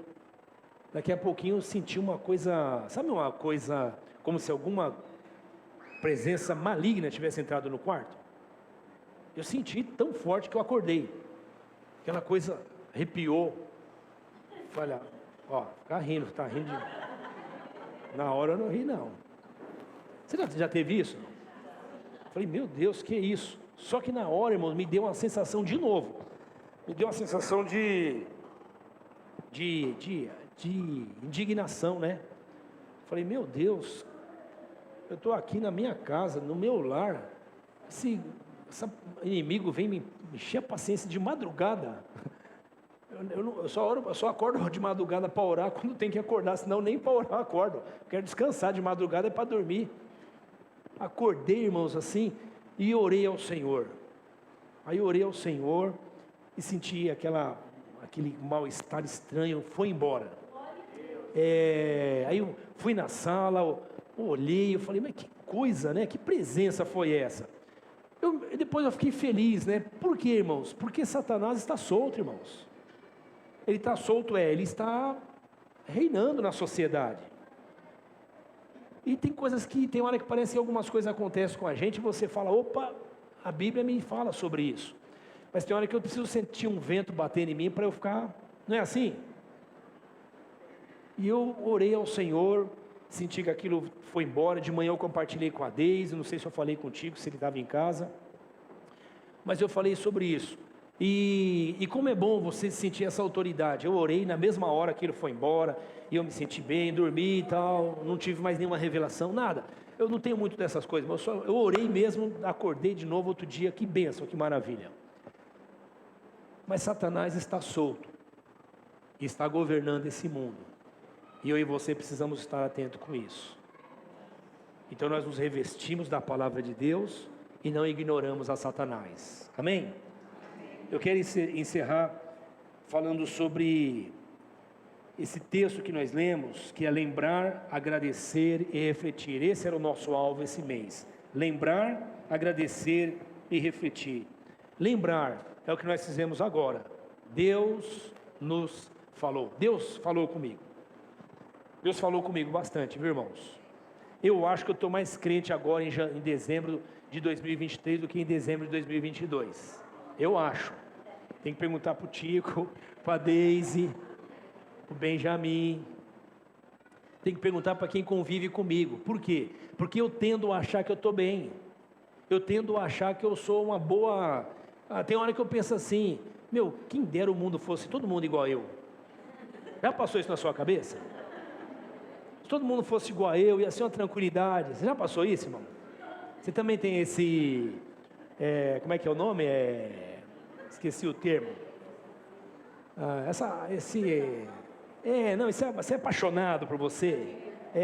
Daqui a pouquinho eu senti uma coisa, sabe uma coisa, como se alguma presença maligna tivesse entrado no quarto? Eu senti tão forte que eu acordei. Aquela coisa arrepiou. Falei, ó, tá rindo de... Na hora eu não ri, não. Você já teve isso? Falei, meu Deus, que isso? Só que na hora, irmão, me deu uma sensação de novo. Me deu uma sensação de indignação, né? Falei, meu Deus, eu estou aqui na minha casa, no meu lar. Esse inimigo vem me encher a paciência de madrugada. Eu só acordo de madrugada para orar quando tem que acordar, senão nem para orar acordo. Quero descansar de madrugada, é para dormir. Acordei, irmãos, assim, e orei ao Senhor. Aí orei ao Senhor e senti aquele mal-estar estranho, foi embora. Aí eu fui na sala, olhei, eu falei, mas que coisa, né? Que presença foi essa? Depois eu fiquei feliz, né? Por quê, irmãos? Porque Satanás está solto, irmãos. Ele está solto, ele está reinando na sociedade. E tem hora que parece que algumas coisas acontecem com a gente, e você fala, opa, a Bíblia me fala sobre isso. Mas tem hora que eu preciso sentir um vento bater em mim para eu ficar, não é assim? E eu orei ao Senhor, senti que aquilo foi embora. De manhã eu compartilhei com a Deise, não sei se eu falei contigo, se ele estava em casa, mas eu falei sobre isso. E como é bom você sentir essa autoridade. Eu orei na mesma hora que ele foi embora, e eu me senti bem, dormi e tal, não tive mais nenhuma revelação, nada. Eu não tenho muito dessas coisas, mas eu orei mesmo, acordei de novo outro dia, que bênção, que maravilha. Mas Satanás está solto, e está governando esse mundo, e eu e você precisamos estar atentos com isso. Então nós nos revestimos da palavra de Deus, e não ignoramos a Satanás, amém? Eu quero encerrar falando sobre esse texto que nós lemos, que é lembrar, agradecer e refletir. Esse era o nosso alvo esse mês. Lembrar, agradecer e refletir. Lembrar é o que nós fizemos agora. Deus nos falou. Deus falou comigo. Deus falou comigo bastante, viu, irmãos? Eu acho que eu estou mais crente agora em dezembro de 2023 do que em dezembro de 2022. Eu acho. Tem que perguntar para o Tico, para a Deise, para o Benjamin. Tem que perguntar para quem convive comigo. Por quê? Porque eu tendo a achar que eu estou bem. Eu tendo a achar que eu sou uma boa... tem hora que eu penso assim, meu, quem dera o mundo fosse todo mundo igual a eu. Já passou isso na sua cabeça? Se todo mundo fosse igual a eu, ia ser uma tranquilidade. Você já passou isso, irmão? Você também tem esse... como é que é o nome? Esqueci o termo. Você é apaixonado por você.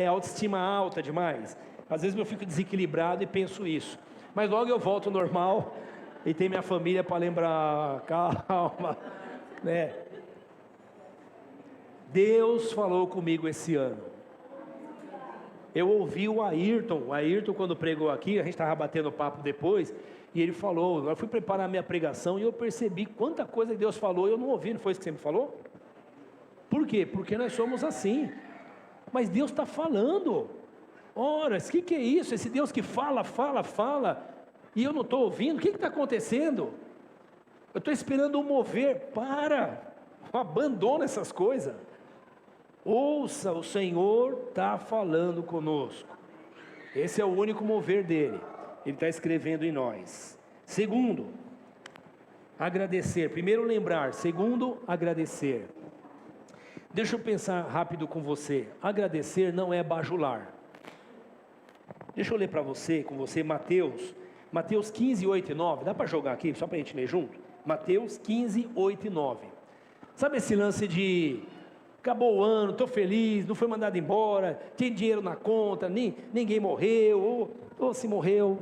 Autoestima alta demais. Às vezes eu fico desequilibrado e penso isso, mas logo eu volto ao normal e tem minha família para lembrar, calma, né? Deus falou comigo esse ano. Eu ouvi o Ayrton quando pregou aqui, a gente estava batendo papo depois, e ele falou, eu fui preparar a minha pregação e eu percebi quanta coisa que Deus falou e eu não ouvi, não foi isso que você me falou? Por quê? Porque nós somos assim, mas Deus está falando. Ora, o que é isso? Esse Deus que fala, e eu não estou ouvindo, o que está acontecendo? Eu estou esperando um mover, abandona essas coisas. Ouça, o Senhor está falando conosco. Esse é o único mover dele. Ele está escrevendo em nós. Segundo, agradecer. Primeiro lembrar, segundo, agradecer. Deixa eu pensar rápido com você. Agradecer não é bajular. Deixa eu ler para você, com você, Mateus 15, 8 e 9. Dá para jogar aqui, só para a gente ler junto? Mateus 15, 8 e 9. Sabe esse lance de... acabou o ano, estou feliz, não foi mandado embora, tem dinheiro na conta, ninguém morreu, ou se morreu,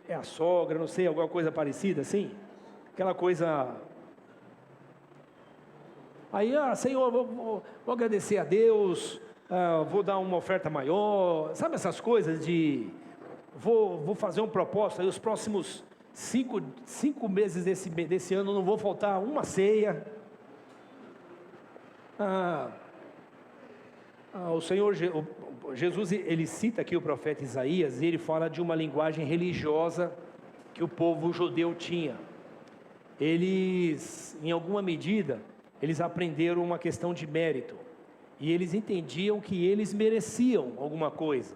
é a sogra, não sei, alguma coisa parecida assim, aquela coisa, aí, Senhor, vou agradecer a Deus, vou dar uma oferta maior, sabe essas coisas de, vou fazer um propósito, aí os próximos 5 meses desse ano não vou faltar uma ceia. O Senhor Jesus, ele cita aqui o profeta Isaías, e ele fala de uma linguagem religiosa que o povo judeu tinha. Eles, em alguma medida, eles aprenderam uma questão de mérito, e eles entendiam que eles mereciam alguma coisa.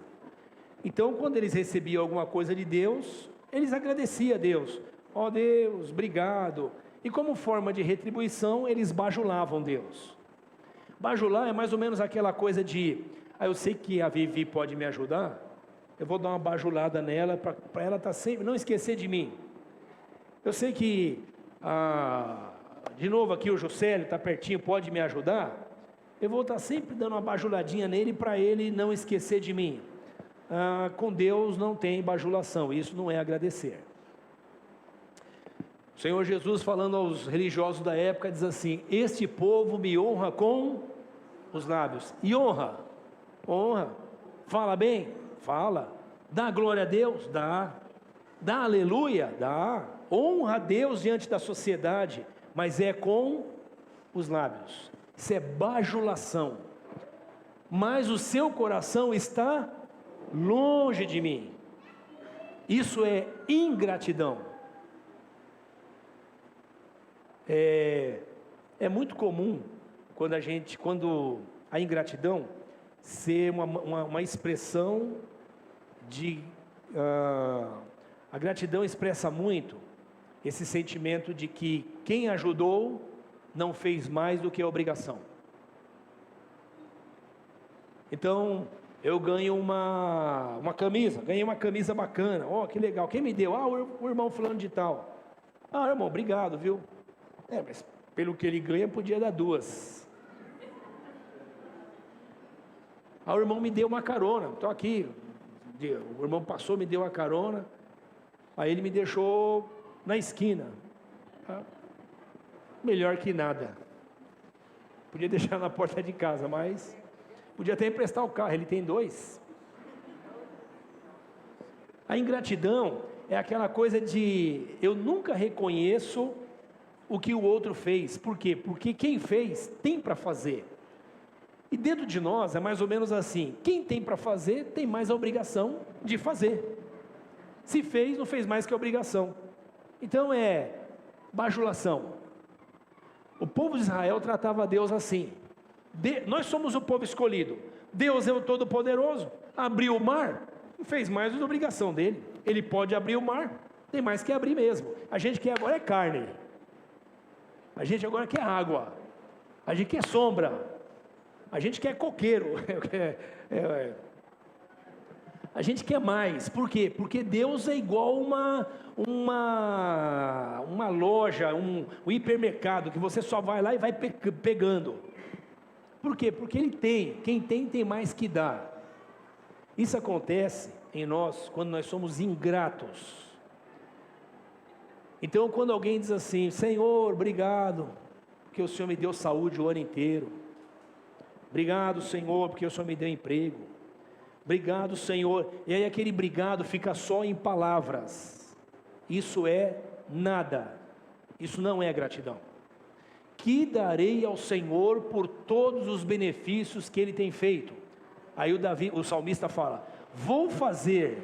Então, quando eles recebiam alguma coisa de Deus, eles agradeciam a Deus. Ó Deus, obrigado. E como forma de retribuição, eles bajulavam Deus. Bajular é mais ou menos aquela coisa de, eu sei que a Vivi pode me ajudar, eu vou dar uma bajulada nela, para ela estar sempre, não esquecer de mim. Eu sei que, de novo aqui o Juscelio está pertinho, pode me ajudar, eu vou estar sempre dando uma bajuladinha nele, para ele não esquecer de mim. Com Deus não tem bajulação, isso não é agradecer. O Senhor Jesus, falando aos religiosos da época, diz assim: este povo me honra com os lábios. E honra, fala bem, fala, dá glória a Deus, dá aleluia, dá, honra a Deus diante da sociedade, mas é com os lábios. Isso é bajulação. Mas o seu coração está longe de mim. Isso é ingratidão. É muito comum quando a ingratidão ser uma expressão de... a gratidão expressa muito esse sentimento de que quem ajudou não fez mais do que a obrigação. Então, eu ganho uma camisa, ganhei uma camisa bacana, que legal, quem me deu? O irmão fulano de tal. Irmão, obrigado, viu? Mas pelo que ele ganha, podia dar 2. O irmão me deu uma carona, estou aqui, o irmão passou, me deu uma carona, aí ele me deixou na esquina, melhor que nada, podia deixar na porta de casa, mas podia até emprestar o carro, ele tem 2. A ingratidão é aquela coisa de, eu nunca reconheço o que o outro fez. Por quê? Porque quem fez, tem para fazer. E dentro de nós é mais ou menos assim, quem tem para fazer, tem mais a obrigação de fazer. Se fez, não fez mais que a obrigação. Então é bajulação. O povo de Israel tratava Deus assim. Nós somos o povo escolhido. Deus é o Todo-Poderoso. Abriu o mar, não fez mais do que a obrigação dele. Ele pode abrir o mar, tem mais que abrir mesmo. A gente quer agora é carne. A gente agora quer água. A gente quer sombra. A gente quer coqueiro. A gente quer mais. Por quê? Porque Deus é igual uma loja, um hipermercado, que você só vai lá e vai pegando. Por quê? Porque Ele tem. Quem tem mais que dar. Isso acontece em nós quando nós somos ingratos. Então, quando alguém diz assim: Senhor, obrigado, porque o Senhor me deu saúde o ano inteiro. Obrigado, Senhor, porque o Senhor me deu emprego. Obrigado, Senhor. E aí aquele obrigado fica só em palavras. Isso é nada. Isso não é gratidão. Que darei ao Senhor por todos os benefícios que Ele tem feito? Aí o salmista fala: vou fazer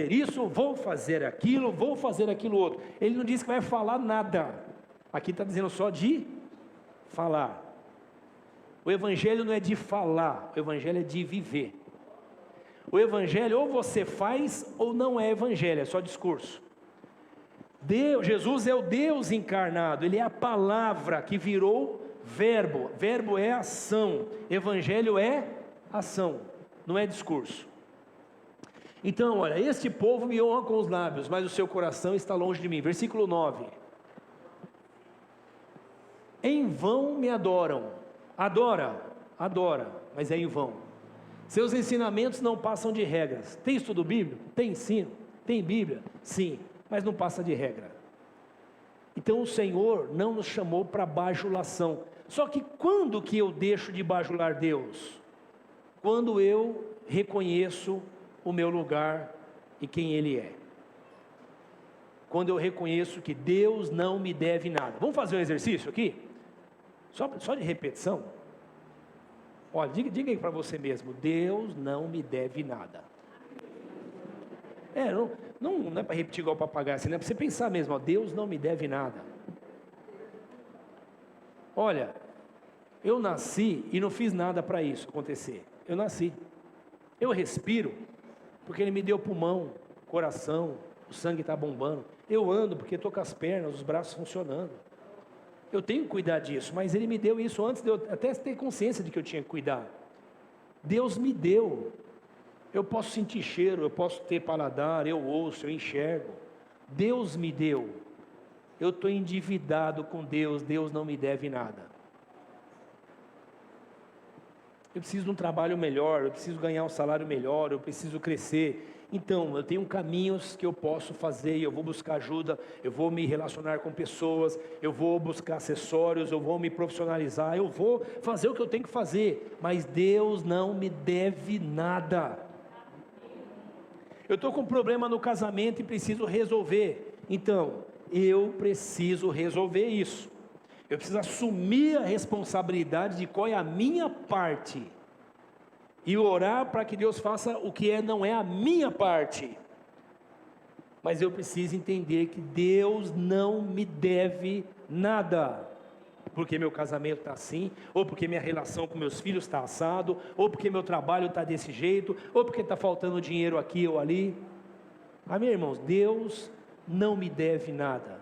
isso, vou fazer aquilo outro. Ele não diz que vai falar nada. Aqui está dizendo só de falar. O Evangelho não é de falar, o Evangelho é de viver. O Evangelho ou você faz ou não é Evangelho, é só discurso. Jesus é o Deus encarnado, Ele é a palavra que virou verbo. Verbo é ação, Evangelho é ação, não é discurso. Então, olha, este povo me honra com os lábios, mas o seu coração está longe de mim. Versículo 9. Em vão me adoram. Adora, mas é em vão. Seus ensinamentos não passam de regras. Tem estudo bíblico? Tem ensino? Tem Bíblia? Sim, mas não passa de regra. Então o Senhor não nos chamou para bajulação. Só que quando que eu deixo de bajular Deus? Quando eu reconheço o meu lugar e quem Ele é. Quando eu reconheço que Deus não me deve nada. Vamos fazer um exercício aqui? Só de repetição. Olha, diga aí para você mesmo: Deus não me deve nada. Não é para repetir igual papagaio, assim, não é para você pensar mesmo: ó, Deus não me deve nada. Olha, eu nasci e não fiz nada para isso acontecer. Eu nasci, eu respiro porque Ele me deu pulmão, coração, o sangue está bombando. Eu ando porque estou com as pernas, os braços funcionando. Eu tenho que cuidar disso, mas Ele me deu isso antes de eu até ter consciência de que eu tinha que cuidar. Deus me deu. Eu posso sentir cheiro, eu posso ter paladar, eu ouço, eu enxergo. Deus me deu. Eu estou endividado com Deus, Deus não me deve nada. Eu preciso de um trabalho melhor, eu preciso ganhar um salário melhor, eu preciso crescer. Então, eu tenho caminhos que eu posso fazer, eu vou buscar ajuda, eu vou me relacionar com pessoas, eu vou buscar acessórios, eu vou me profissionalizar, eu vou fazer o que eu tenho que fazer, mas Deus não me deve nada. Eu estou com um problema no casamento e preciso resolver, então, eu preciso resolver isso. Eu preciso assumir a responsabilidade de qual é a minha parte. E orar para que Deus faça o que não é a minha parte. Mas eu preciso entender que Deus não me deve nada. Porque meu casamento está assim, ou porque minha relação com meus filhos está assado, ou porque meu trabalho está desse jeito, ou porque está faltando dinheiro aqui ou ali. Amém, irmãos? Deus não me deve nada.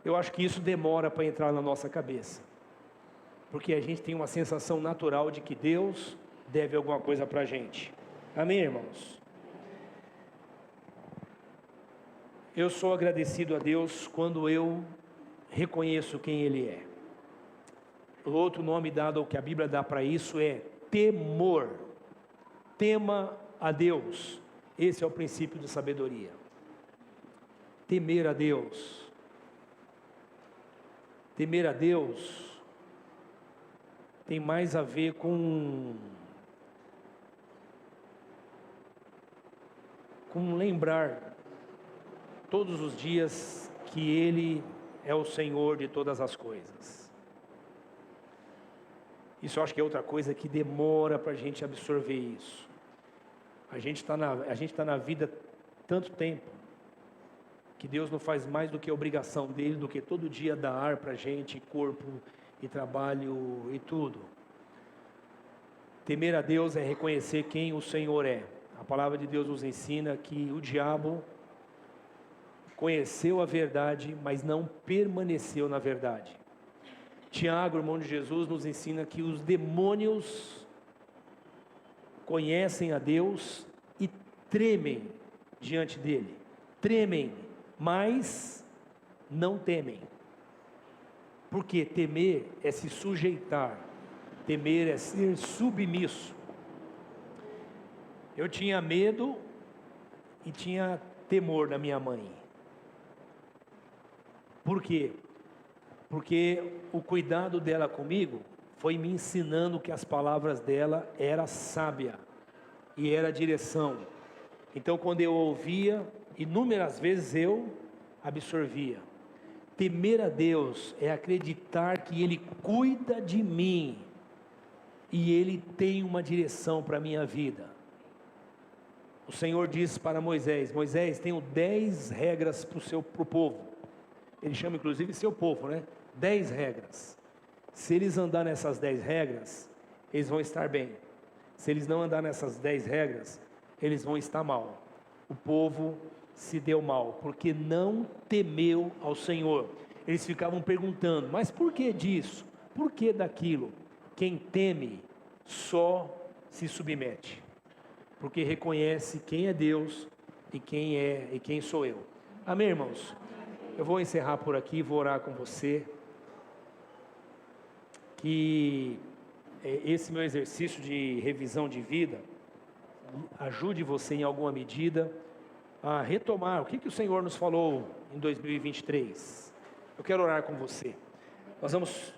Eu acho que isso demora para entrar na nossa cabeça. Porque a gente tem uma sensação natural de que Deus deve alguma coisa para a gente. Amém, irmãos? Eu sou agradecido a Deus quando eu reconheço quem Ele é. O outro nome dado ao que a Bíblia dá para isso é temor. Tema a Deus. Esse é o princípio de sabedoria. Temer a Deus. Temer a Deus tem mais a ver com lembrar todos os dias que Ele é o Senhor de todas as coisas. Isso eu acho que é outra coisa que demora para a gente absorver isso. A gente está na vida tanto tempo, que Deus não faz mais do que a obrigação dEle, do que todo dia dar ar para a gente, corpo e trabalho e tudo. Temer a Deus é reconhecer quem o Senhor é. A palavra de Deus nos ensina que o diabo conheceu a verdade, mas não permaneceu na verdade. Tiago, irmão de Jesus, nos ensina que os demônios conhecem a Deus e tremem diante dele. Tremem, mas não temem. Porque temer é se sujeitar, temer é ser submisso. Eu tinha medo e tinha temor da minha mãe. Por quê? Porque o cuidado dela comigo foi me ensinando que as palavras dela era sábia e era direção. Então, quando eu ouvia, inúmeras vezes eu absorvia. Temer a Deus é acreditar que Ele cuida de mim e Ele tem uma direção para a minha vida. O Senhor disse para Moisés: Moisés, tenho 10 regras para o povo. Ele chama inclusive seu povo, né? 10 regras. Se eles andarem nessas 10 regras, eles vão estar bem. Se eles não andarem nessas 10 regras, eles vão estar mal. O povo se deu mal, porque não temeu ao Senhor. Eles ficavam perguntando: mas por que disso? Por que daquilo? Quem teme só se submete, porque reconhece quem é Deus e quem sou eu. Amém, irmãos? Eu vou encerrar por aqui, vou orar com você. Que esse meu exercício de revisão de vida ajude você em alguma medida a retomar o que o Senhor nos falou em 2023. Eu quero orar com você. Nós vamos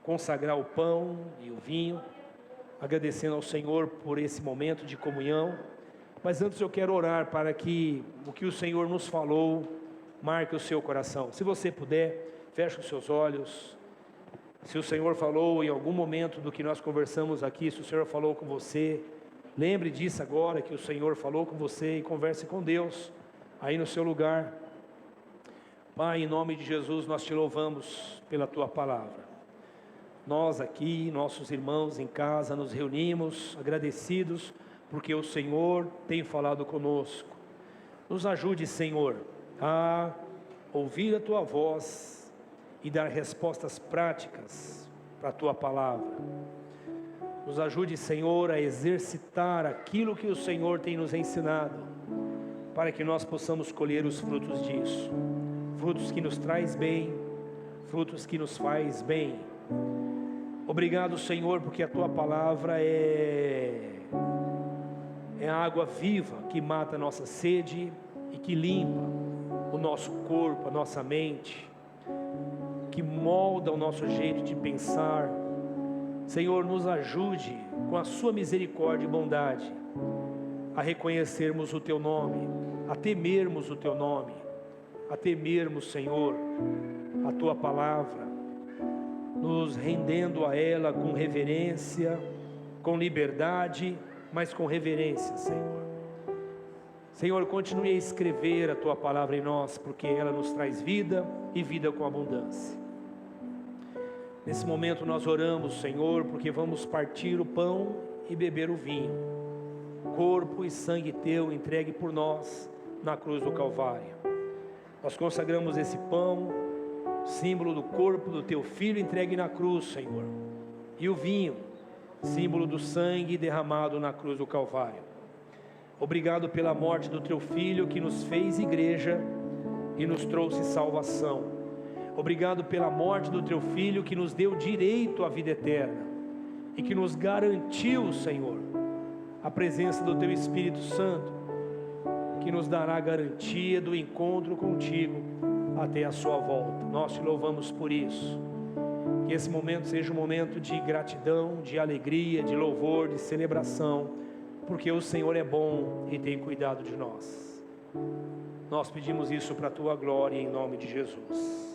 consagrar o pão e o vinho, agradecendo ao Senhor por esse momento de comunhão. Mas antes eu quero orar para que o que o Senhor nos falou marque o seu coração. Se você puder, feche os seus olhos. Se o Senhor falou em algum momento do que nós conversamos aqui, se o Senhor falou com você, lembre disso agora, que o Senhor falou com você, e converse com Deus aí no seu lugar. Pai, em nome de Jesus, nós te louvamos pela tua palavra. Nós aqui, nossos irmãos em casa, nos reunimos agradecidos porque o Senhor tem falado conosco. Nos ajude, Senhor, a ouvir a tua voz e dar respostas práticas para a tua palavra. Nos ajude, Senhor, a exercitar aquilo que o Senhor tem nos ensinado, para que nós possamos colher os frutos disso, frutos que nos traz bem, frutos que nos faz bem. Obrigado, Senhor, porque a tua palavra é a água viva que mata a nossa sede e que limpa o nosso corpo, a nossa mente, que molda o nosso jeito de pensar. Senhor, nos ajude com a sua misericórdia e bondade a reconhecermos o teu nome, a temermos o teu nome, a temermos, Senhor, a tua palavra, nos rendendo a ela com reverência, com liberdade, mas com reverência, Senhor. Senhor, continue a escrever a tua palavra em nós, porque ela nos traz vida e vida com abundância. Nesse momento nós oramos, Senhor, porque vamos partir o pão e beber o vinho, corpo e sangue teu entregue por nós na cruz do Calvário. Nós consagramos esse pão, símbolo do corpo do teu Filho entregue na cruz, Senhor, e o vinho, símbolo do sangue derramado na cruz do Calvário. Obrigado pela morte do teu Filho, que nos fez igreja e nos trouxe salvação. Obrigado pela morte do teu Filho, que nos deu direito à vida eterna e que nos garantiu, Senhor, a presença do teu Espírito Santo, que nos dará a garantia do encontro contigo até a sua volta. Nós te louvamos por isso. Que esse momento seja um momento de gratidão, de alegria, de louvor, de celebração, porque o Senhor é bom e tem cuidado de nós. Nós pedimos isso para a tua glória, em nome de Jesus.